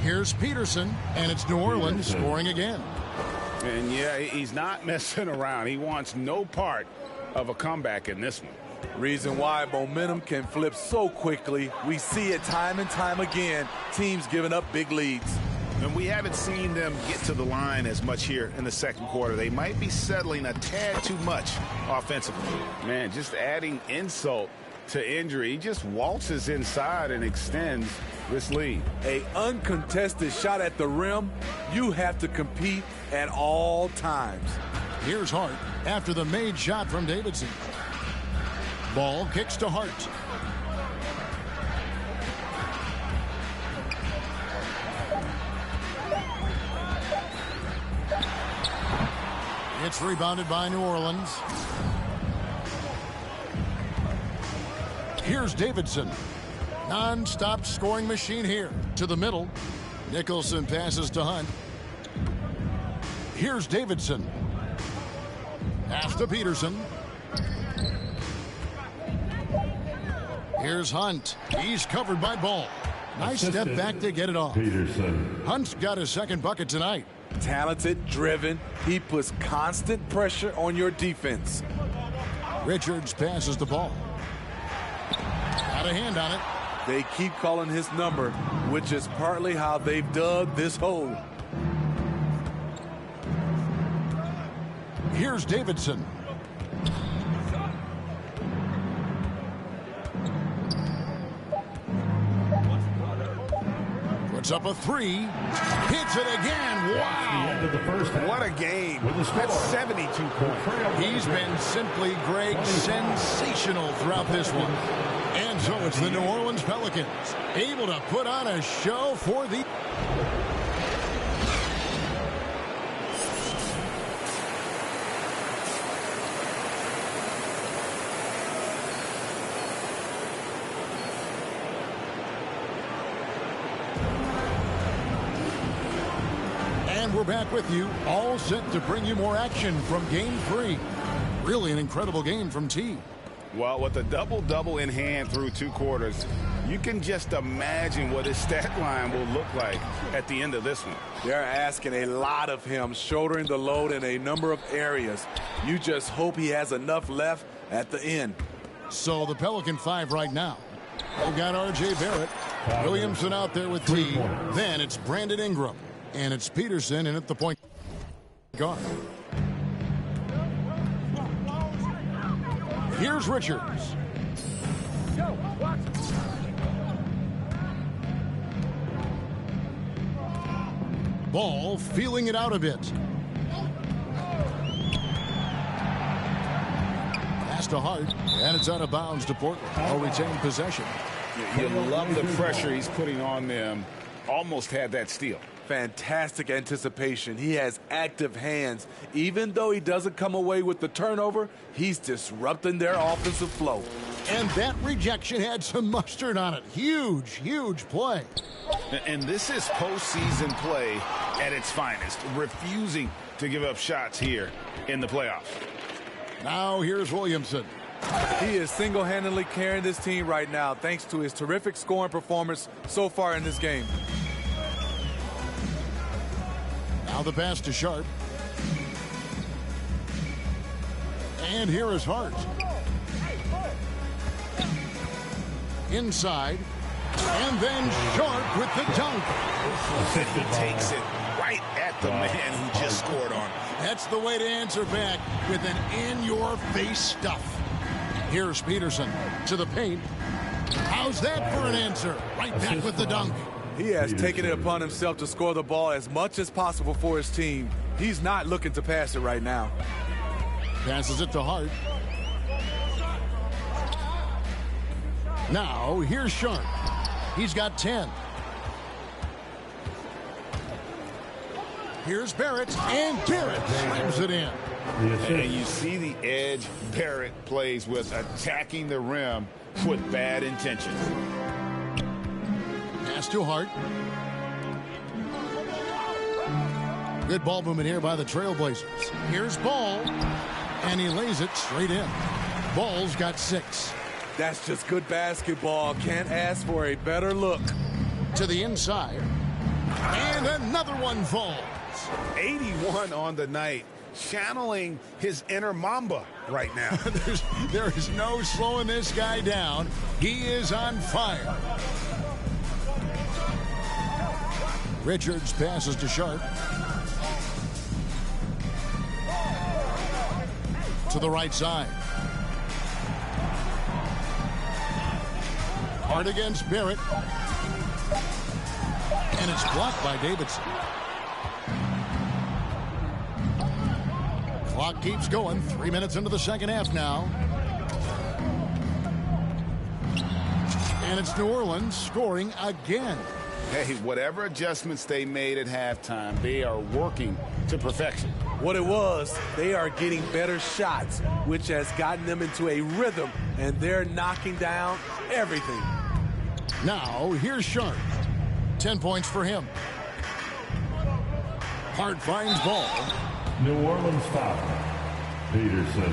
Here's Peterson, and it's New Orleans scoring again. And yeah, he's not messing around. He wants no part of a comeback in this one. Reason why momentum can flip so quickly. We see it time and time again. Teams giving up big leads. And we haven't seen them get to the line as much here in the second quarter. They might be settling a tad too much offensively. Man, just adding insult to injury. He just waltzes inside and extends this lead. A uncontested shot at the rim, you have to compete at all times. Here's Hart after the made shot from Davidson. Ball kicks to Hart. It's rebounded by New Orleans. Here's Davidson. Non-stop scoring machine here. To the middle. Nicholson passes to Hunt. Here's Davidson. Pass to Peterson. Here's Hunt. He's covered by Ball. Nice step back to get it off. Peterson. Hunt's got his second bucket tonight. Talented, driven. He puts constant pressure on your defense. Richards passes the ball. Got a hand on it. They keep calling his number, which is partly how they've dug this hole. Here's Davidson. Puts up a three. Hits it again. Wow. End of the first half. What a game. With the score. That's 72 points. He's been simply, Greg, sensational throughout this one. And so it's the New Orleans Pelicans able to put on a show for the... And we're back with you, all set to bring you more action from Game 3. Really an incredible game from T. Well, with a double-double in hand through two quarters, you can just imagine what his stat line will look like at the end of this one. They're asking a lot of him, shouldering the load in a number of areas. You just hope he has enough left at the end. So the Pelican 5 right now. They've got R.J. Barrett. Williamson out there with T. Then it's Brandon Ingram. And it's Peterson in at the point guard. Here's Richards. Ball feeling it out a bit. Pass to Hart, and it's out of bounds to Portland. I'll retain possession. You love the pressure he's putting on them. Almost had that steal. Fantastic anticipation. He has active hands. Even though he doesn't come away with the turnover, he's disrupting their offensive flow. And that rejection had some mustard on it. Huge, huge play. And this is postseason play at its finest, refusing to give up shots here in the playoffs. Now here's Williamson. He is single-handedly carrying this team right now thanks to his terrific scoring performance so far in this game. Now the pass to Sharp. And here is Hart. Inside. And then Sharp with the dunk. And he takes it right at the man who just scored on him. That's the way to answer back with an in-your-face stuff. Here's Peterson to the paint. How's that for an answer? Right back with the dunk. He has taken it upon himself to score the ball as much as possible for his team. He's not looking to pass it right now. Passes it to Hart. Now, here's Sharp. He's got 10. Here's Barrett, and Barrett slams it in. And you see the edge Barrett plays with, attacking the rim with bad intentions. Pass to Hart. Good ball movement here by the Trailblazers. Here's Ball, and he lays it straight in. Ball's got 6. That's just good basketball. Can't ask for a better look. To the inside. And another one falls. 81 on the night, channeling his inner Mamba right now. There is no slowing this guy down. He is on fire. Richards passes to Sharp. To the right side. Hard against Barrett. And it's blocked by Davidson. Clock keeps going. 3 minutes into the second half now. And it's New Orleans scoring again. Hey, whatever adjustments they made at halftime, they are working to perfection. What it was, they are getting better shots, which has gotten them into a rhythm, and they're knocking down everything. Now, here's Sharp. 10 points for him. Hart finds Ball. New Orleans foul. Peterson.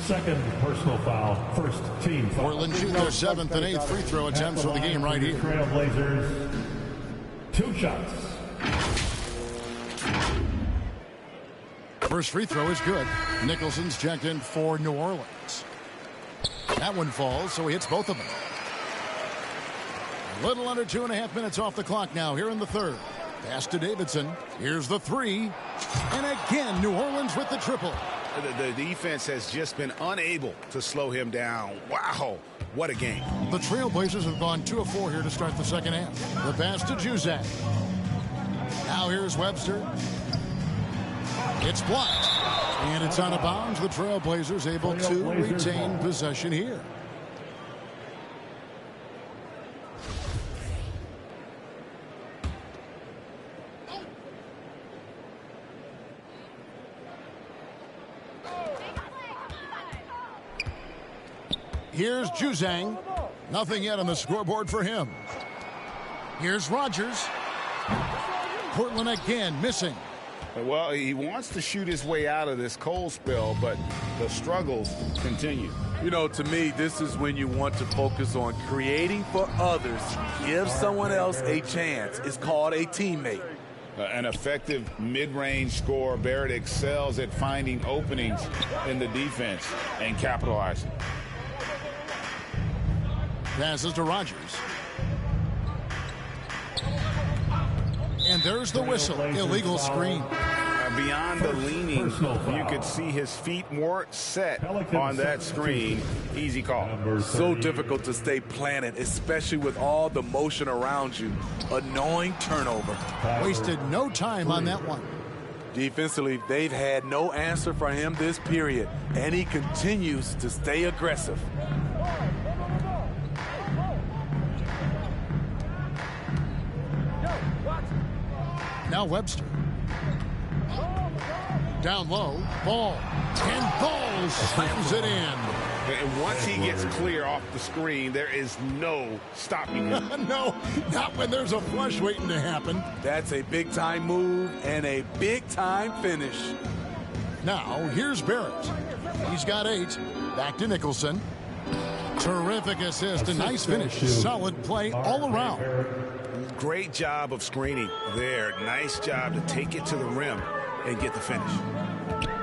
Second personal foul. First team foul. Portland shooting their 7th and 8th free throw attempts for the game right here. Trailblazers. 2 shots. First free throw is good. Nicholson's checked in for New Orleans. That one falls, so he hits both of them. A little under 2.5 minutes off the clock now here in the third. Pass to Davidson. Here's the three. And again, New Orleans with the triple. The defense has just been unable to slow him down. Wow, what a game. The Trailblazers have gone 2 of 4 here to start the second half. The pass to Juzak. Now here's Webster. It's blocked. And it's out of bounds. The Trailblazers able to retain possession here. Here's Juzang. Nothing yet on the scoreboard for him. Here's Rogers. Portland again missing. Well, he wants to shoot his way out of this cold spell, but the struggles continue. You know, to me, this is when you want to focus on creating for others. Give someone else a chance. It's called a teammate. An effective mid-range scorer. Barrett excels at finding openings in the defense and capitalizing. Passes to Rogers. And there's the whistle. Illegal screen. Beyond the leaning, you could see his feet more set on that screen. Easy call. So difficult to stay planted, especially with all the motion around you. Annoying turnover. Wasted no time on that one. Defensively, they've had no answer for him this period, and he continues to stay aggressive. Now Webster. Down low. Ball. And Ball slams it in. And once he gets clear off the screen, there is no stopping him. No, not when there's a flush waiting to happen. That's a big-time move and a big-time finish. Now, here's Barrett. He's got 8. Back to Nicholson. Terrific assist. A nice finish. Solid play all around. Great job of screening there. Nice job to take it to the rim and get the finish.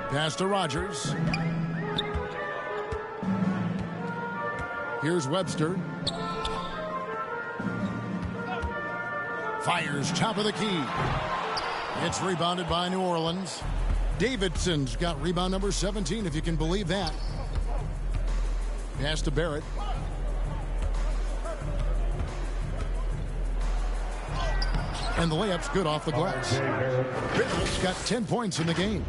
Pass to Rogers. Here's Webster. Fires top of the key. It's rebounded by New Orleans. Davidson's got rebound number 17, if you can believe that. Pass to Barrett. And the layup's good off the glass. Barrett's got 10 points in the game.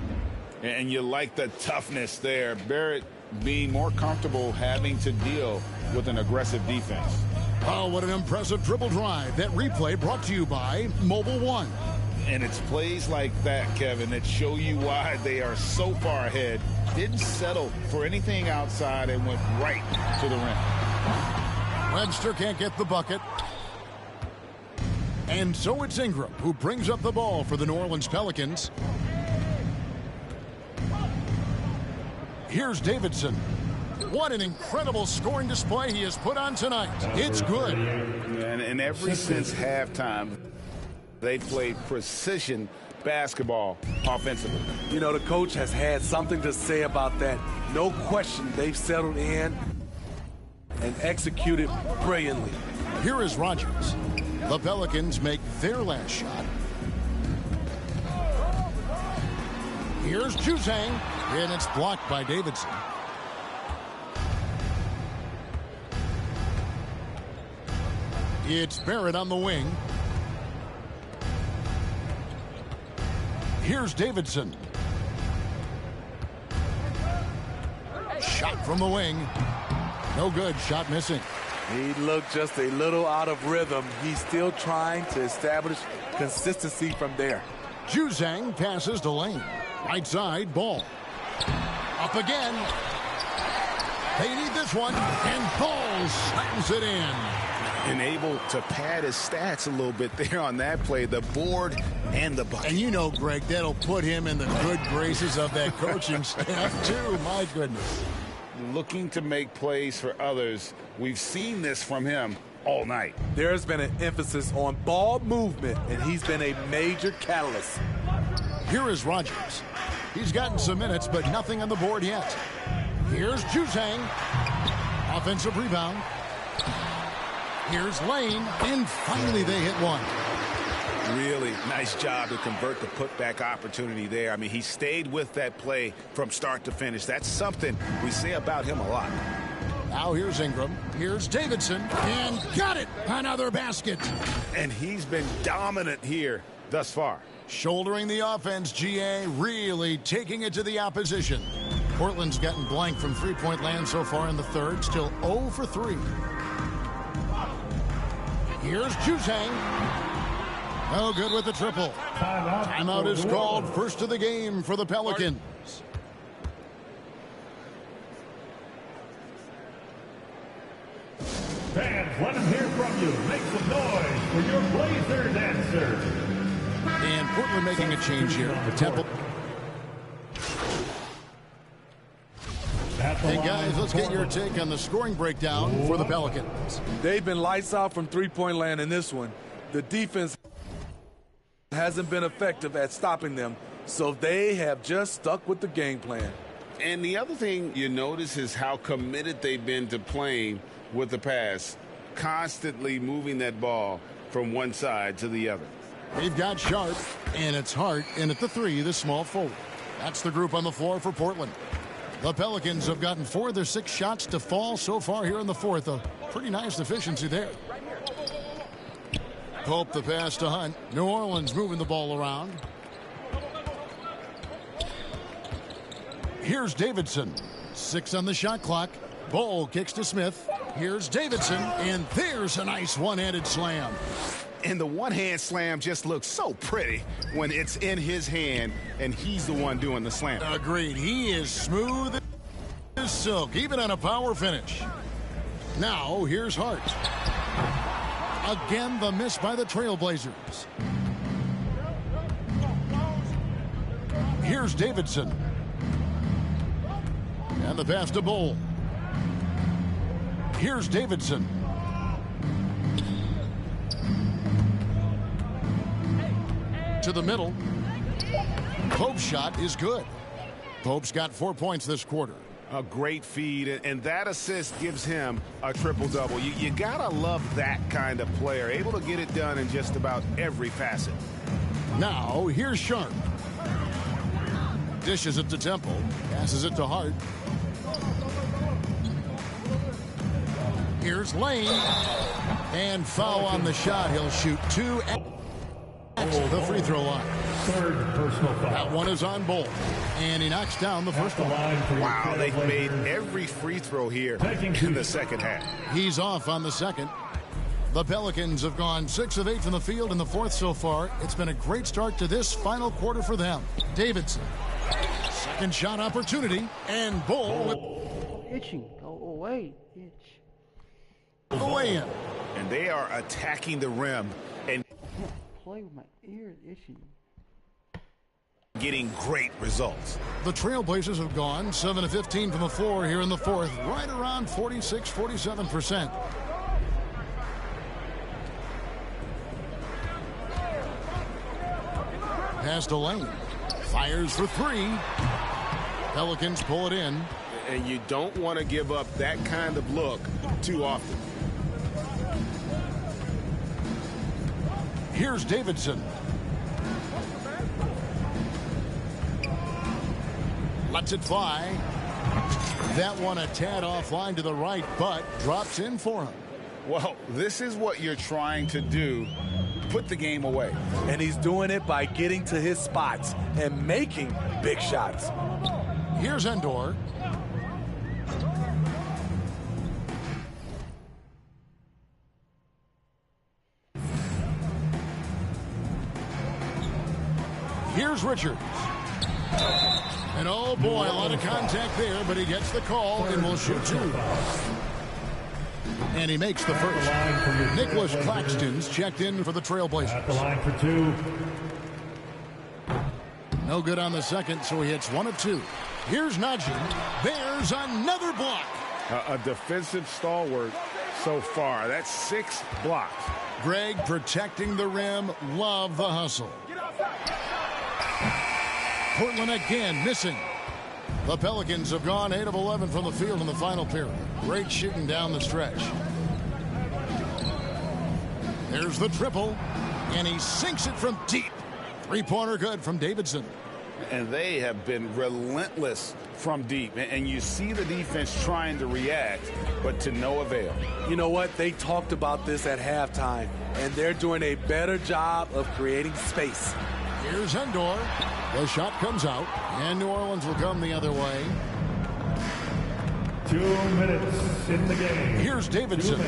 And you like the toughness there. Barrett being more comfortable having to deal with an aggressive defense. Oh, what an impressive triple drive. That replay brought to you by Mobile One. And it's plays like that, Kevin, that show you why they are so far ahead. Didn't settle for anything outside and went right to the rim. Webster can't get the bucket. And so it's Ingram who brings up the ball for the New Orleans Pelicans. Here's Davidson. What an incredible scoring display he has put on tonight. It's good. And ever since halftime, they played precision basketball offensively. You know, the coach has had something to say about that. No question, they've settled in and executed brilliantly. Here is Rodgers. The Pelicans make their last shot. Here's Juzang, and it's blocked by Davidson. It's Barrett on the wing. Here's Davidson. Shot from the wing. No good. Shot missing. He looked just a little out of rhythm. He's still trying to establish consistency from there. Juzang passes to Lane. Right side, ball. Up again. They need this one. And Ball slams it in. And able to pad his stats a little bit there on that play. The board and the bucket. And you know, Greg, that'll put him in the good graces of that coaching staff, too. My goodness. Looking to make plays for others. We've seen this from him all night. There's been an emphasis on ball movement, and he's been a major catalyst. Here is Rodgers. He's gotten some minutes, but nothing on the board yet. Here's Juzang. Offensive rebound. Here's Lane, and finally they hit one. Really nice job to convert the putback opportunity there. I mean, he stayed with that play from start to finish. That's something we say about him a lot. Now here's Ingram. Here's Davidson, and got it! Another basket. And he's been dominant here thus far. Shouldering the offense, GA, really taking it to the opposition. Portland's gotten blank from three-point land so far in the third, still 0 for 3. Here's Juzang. No good with the triple. Timeout is called. First of the game for the Pelicans. Fans, let them hear from you. Make some noise for your Blazer dancer. And Portland making a change here. The Temple. Hey guys, let's get your take on the scoring breakdown for the Pelicans. They've been lights out from three-point land in this one. The defense hasn't been effective at stopping them, so they have just stuck with the game plan. And the other thing you notice is how committed they've been to playing with the pass, constantly moving that ball from one side to the other. They've got Sharp, and it's Hart in at the 3, the small forward. That's the group on the floor for Portland. The Pelicans have gotten 4 of their 6 shots to fall so far here in the fourth. A pretty nice efficiency there. Pope the pass to Hunt. New Orleans moving the ball around. Here's Davidson. 6 on the shot clock. Ball kicks to Smith. Here's Davidson, and there's a nice one-handed slam. And the one-hand slam just looks so pretty when it's in his hand and he's the one doing the slam. Agreed. He is smooth as silk, even on a power finish. Now, here's Hart. Again, the miss by the Trailblazers. Here's Davidson. And the pass to Bull. Here's Davidson. To the middle. Pope's shot is good. Pope's got 4 points this quarter. A great feed, and that assist gives him a triple-double. You gotta love that kind of player, able to get it done in just about every facet. Now, here's Sharp. Dishes it to Temple. Passes it to Hart. Here's Lane. And foul on the shot. He'll shoot 2 at the free throw line. Third personal foul. That one is on Bolt. And he knocks down the first one. Wow, they've made every free throw here in the second half. He's off on the second. The Pelicans have gone 6 of 8 from the field in the fourth so far. It's been a great start to this final quarter for them. Davidson. Second shot opportunity. And Bull Itching. Go away. Itch. with the way-in. And they are attacking the rim and Play with my ears itching. getting great results. The Trailblazers have gone 7 of 15 from the floor here in the fourth. Right around 46-47%. Pass to Lane. Fires for 3. Pelicans pull it in. And you don't want to give up that kind of look too often. Here's Davidson. Lets it fly. That one a tad offline to the right, but drops in for him. Well, this is what you're trying to do. Put the game away. And he's doing it by getting to his spots and making big shots. Here's Endor. Here's Richards. And oh boy, a lot of contact there, but he gets the call and will shoot 2. And he makes the first. Nicholas Claxton's checked in for the Trailblazers. At the line for 2. No good on the second, so he hits 1 of 2. Here's Najee. There's another block. A defensive stalwart so far. That's 6 blocks. Greg protecting the rim. Love the hustle. Portland again missing. The Pelicans have gone 8 of 11 from the field in the final period. Great shooting down the stretch. There's the triple, and he sinks it from deep. Three-pointer good from Davidson. And they have been relentless from deep. And you see the defense trying to react, but to no avail. You know what? They talked about this at halftime, and they're doing a better job of creating space. Here's Endor. The shot comes out, and New Orleans will come the other way. 2 minutes in the game. Here's Davidson.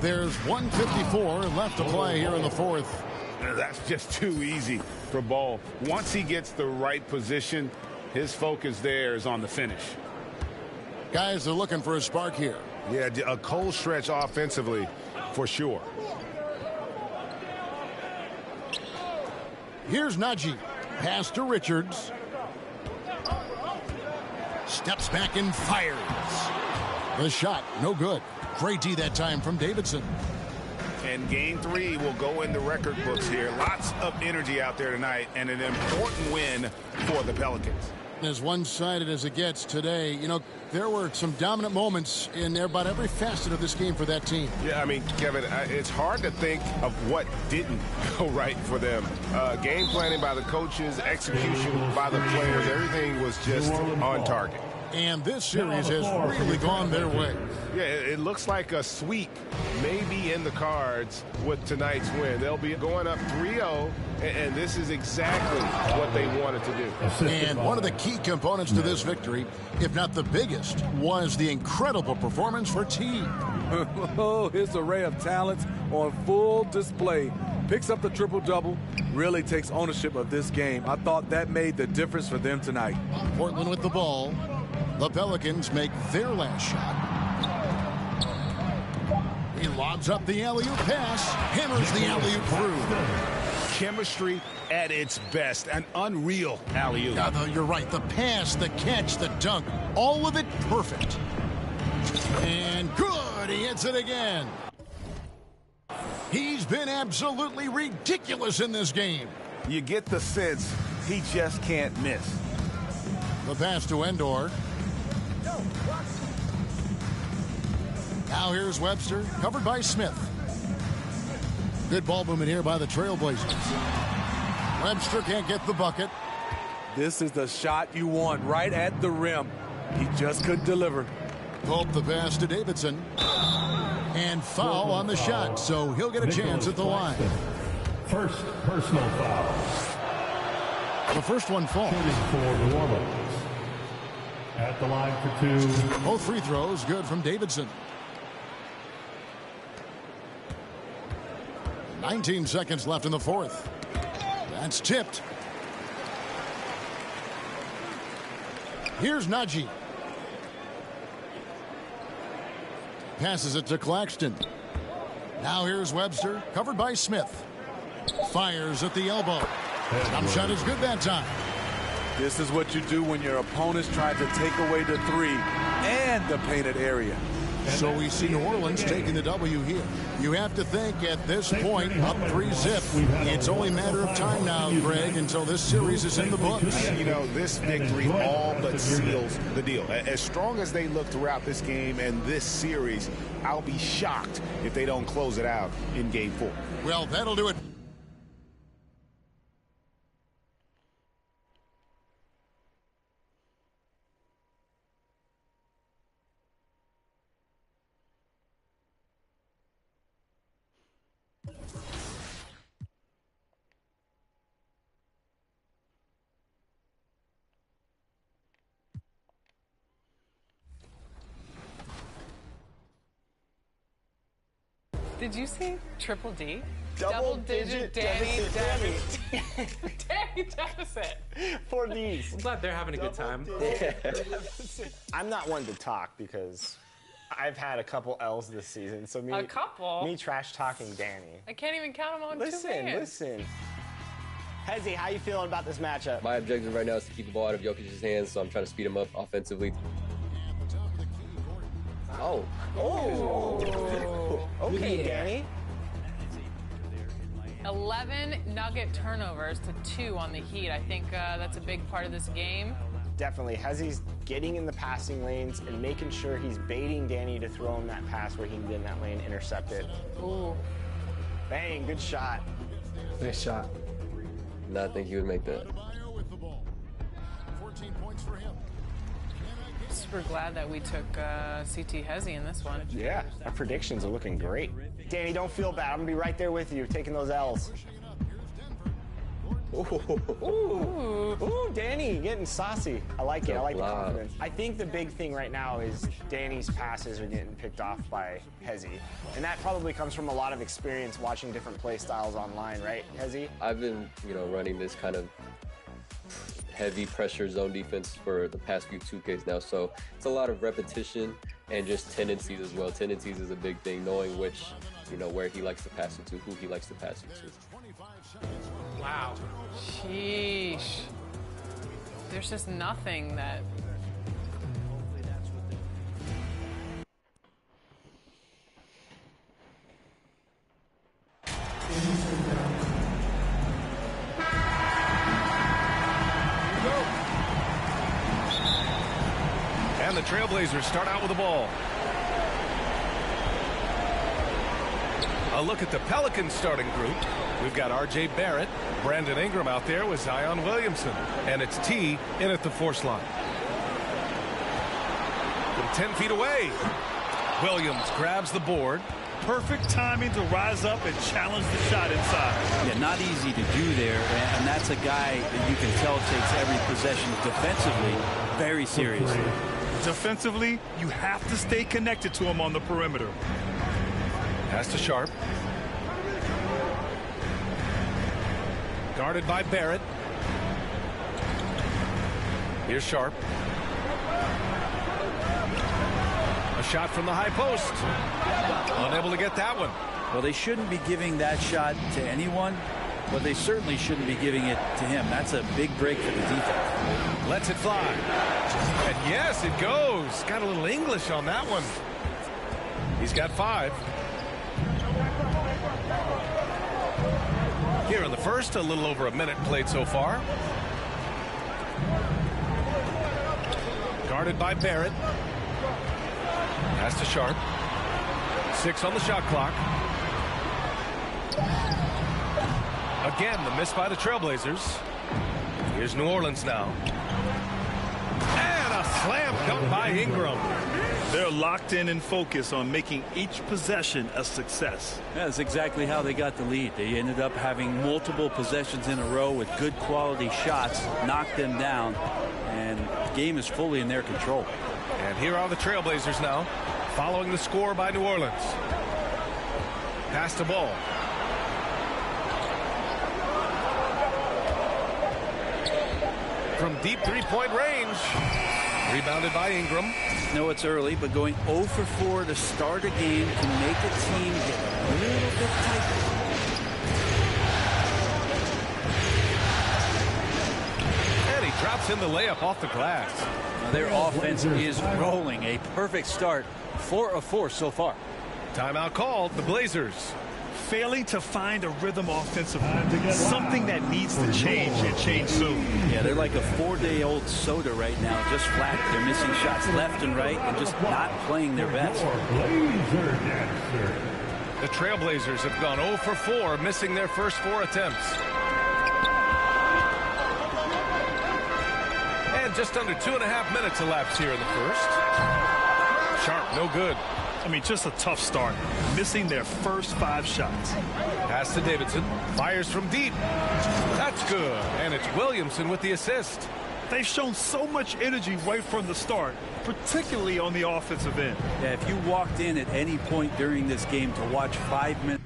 There's 1:54 left to play here in the fourth. That's just too easy for Ball. Once he gets the right position, his focus there is on the finish. Guys, they're looking for a spark here. Yeah, a cold stretch offensively for sure. Here's Najee. Pass to Richards. Steps back and fires. The shot, no good. Great D that time from Davidson. And game 3 will go in the record books here. Lots of energy out there tonight and an important win for the Pelicans. As one-sided as it gets today, you know, there were some dominant moments in there about every facet of this game for that team. Yeah, I mean, Kevin, it's hard to think of what didn't go right for them. Game planning by the coaches, execution by the players, everything was just on target. And this series has really gone their way. Yeah, it looks like a sweep may be in the cards with tonight's win. They'll be going up 3-0, and this is exactly what they wanted to do. And one of the key components to this victory, if not the biggest, was the incredible performance for T. Oh, his array of talents on full display. Picks up the triple-double, really takes ownership of this game. I thought that made the difference for them tonight. Portland with the ball. The Pelicans make their last shot. He lobs up the alley-oop pass, hammers the alley-oop through. Chemistry at its best, an unreal alley-oop. Yeah, though, you're right. The pass, the catch, the dunk, all of it perfect. And good, he hits it again. He's been absolutely ridiculous in this game. You get the sense He just can't miss. The pass to Endor. Now here's Webster, covered by Smith. Good ball movement here by the Trailblazers. Webster can't get the bucket. This is the shot you want, right at the rim. He just couldn't deliver. Pope the pass to Davidson. And foul on the shot, so he'll get a chance at the line. First personal foul. The first one falls. Shooting for New Orleans. At the line for two. Both free throws good from Davidson. 19 seconds left in the fourth. That's tipped. Here's Najee. Passes it to Claxton. Now here's Webster, covered by Smith. Fires at the elbow. Jump shot is good that time. This is what you do when your opponents try to take away the three and the painted area. So we see New Orleans taking the W here. You have to think at this point, up 3-zip. It's only a matter of time now, Greg, until this series is in the books. You know, this victory all but seals the deal. As strong as they look throughout this game and this series, I'll be shocked if they don't close it out in Game 4. Well, that'll do it. Did you see Triple D? Double-digit Danny deficit. deficit. For these. I'm glad they're having a good time. I'm not one to talk because I've had a couple L's this season. So A couple? Me trash talking Danny. I can't even count them on two hands. Listen. Hezzy, how you feeling about this matchup? My objective right now is to keep the ball out of Jokic's hands, so I'm trying to speed him up offensively. Oh. Okay, Danny. 11 Nugget turnovers to 2 on the Heat. I think that's a big part of this game. Definitely. Hezzy's getting in the passing lanes and making sure he's baiting Danny to throw him that pass where he can get in that lane, intercept it. Ooh. Bang, good shot. Nice shot. I think he would make that. 14 points for him. Super glad that we took CT Hezzy in this one. Yeah, our predictions are looking great. Danny, don't feel bad. I'm going to be right there with you, taking those L's. Ooh, Danny, getting saucy. I like it. I like the confidence. I think the big thing right now is Danny's passes are getting picked off by Hezzy. And that probably comes from a lot of experience watching different play styles online, right, Hezzy? I've been, running this kind of heavy pressure zone defense for the past few 2Ks now, so it's a lot of repetition and just tendencies as well. Tendencies is a big thing, knowing which, where he likes to pass it to, who he likes to pass it to. Wow. Sheesh. There's just nothing that... And the Trailblazers start out with the ball. A look at the Pelicans starting group. We've got R.J. Barrett, Brandon Ingram out there with Zion Williamson. And it's T in at the 4 slot. From 10 feet away. Williams grabs the board. Perfect timing to rise up and challenge the shot inside. Yeah, not easy to do there, and that's a guy that you can tell takes every possession defensively very seriously. Defensively, you have to stay connected to him on the perimeter. Pass to Sharp. Guarded by Barrett. Here's Sharp. A shot from the high post. Unable to get that one. Well, they shouldn't be giving that shot to anyone, but they certainly shouldn't be giving it to him. That's a big break for the defense. Lets it fly. And yes, it goes. Got a little English on that one. He's got 5. Here in the first, a little over a minute played so far. Guarded by Barrett. Pass to Sharp. 6 on the shot clock. Again, the miss by the Trailblazers. Here's New Orleans now. And a slam dunk by Ingram. They're locked in and focused on making each possession a success. That's exactly how they got the lead. They ended up having multiple possessions in a row with good quality shots, knocked them down, and the game is fully in their control. And here are the Trailblazers now, following the score by New Orleans. Pass the ball. From deep three-point range. Rebounded by Ingram. No, it's early, but going 0 for 4 to start a game can make a team get a little bit tighter. And he drops in the layup off the glass. Now their offense is rolling. A perfect start. 4 of 4 so far. Timeout called. The Blazers failing to find a rhythm offensively. Something that needs to change and change soon. Yeah, they're like a 4-day-old soda right now, just flat. They're missing shots left and right and just not playing their best. The Trailblazers have gone 0 for 4, missing their first 4 attempts. And just under 2.5 minutes elapsed here in the first. Sharp, no good. I mean, just a tough start, missing their first 5 shots. Pass to Davidson, fires from deep. That's good, and it's Williamson with the assist. They've shown so much energy right from the start, particularly on the offensive end. Yeah, if you walked in at any point during this game to watch 5 minutes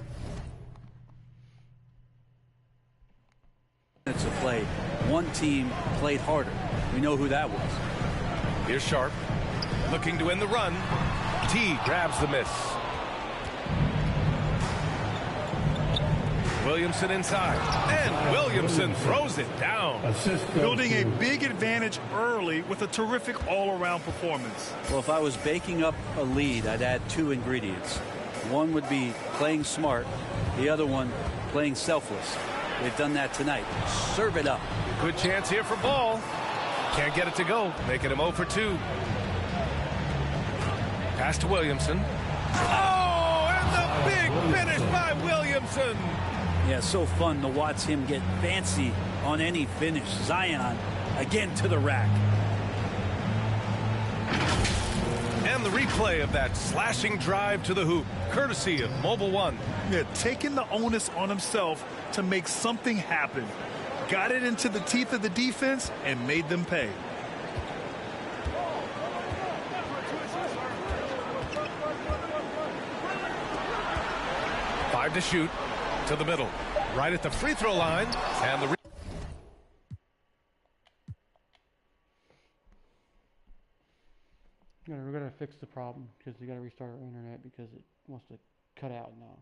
of play, one team played harder. We know who that was. Here's Sharp, looking to end the run. T grabs the miss. Williamson inside. And Williamson throws it down. Building a big advantage early with a terrific all-around performance. Well, if I was baking up a lead, I'd add 2 ingredients. One would be playing smart. The other one, playing selfless. They've done that tonight. Serve it up. Good chance here for Ball. Can't get it to go, making him 0 for 2. Pass to Williamson. Oh, and the big finish by Williamson. Yeah, so fun to watch him get fancy on any finish. Zion again to the rack. And the replay of that slashing drive to the hoop, courtesy of Mobile One. Yeah, taking the onus on himself to make something happen. Got it into the teeth of the defense and made them pay. To shoot to the middle, right at the free throw line, and the we're gonna fix the problem because we gotta restart our internet because it wants to cut out now.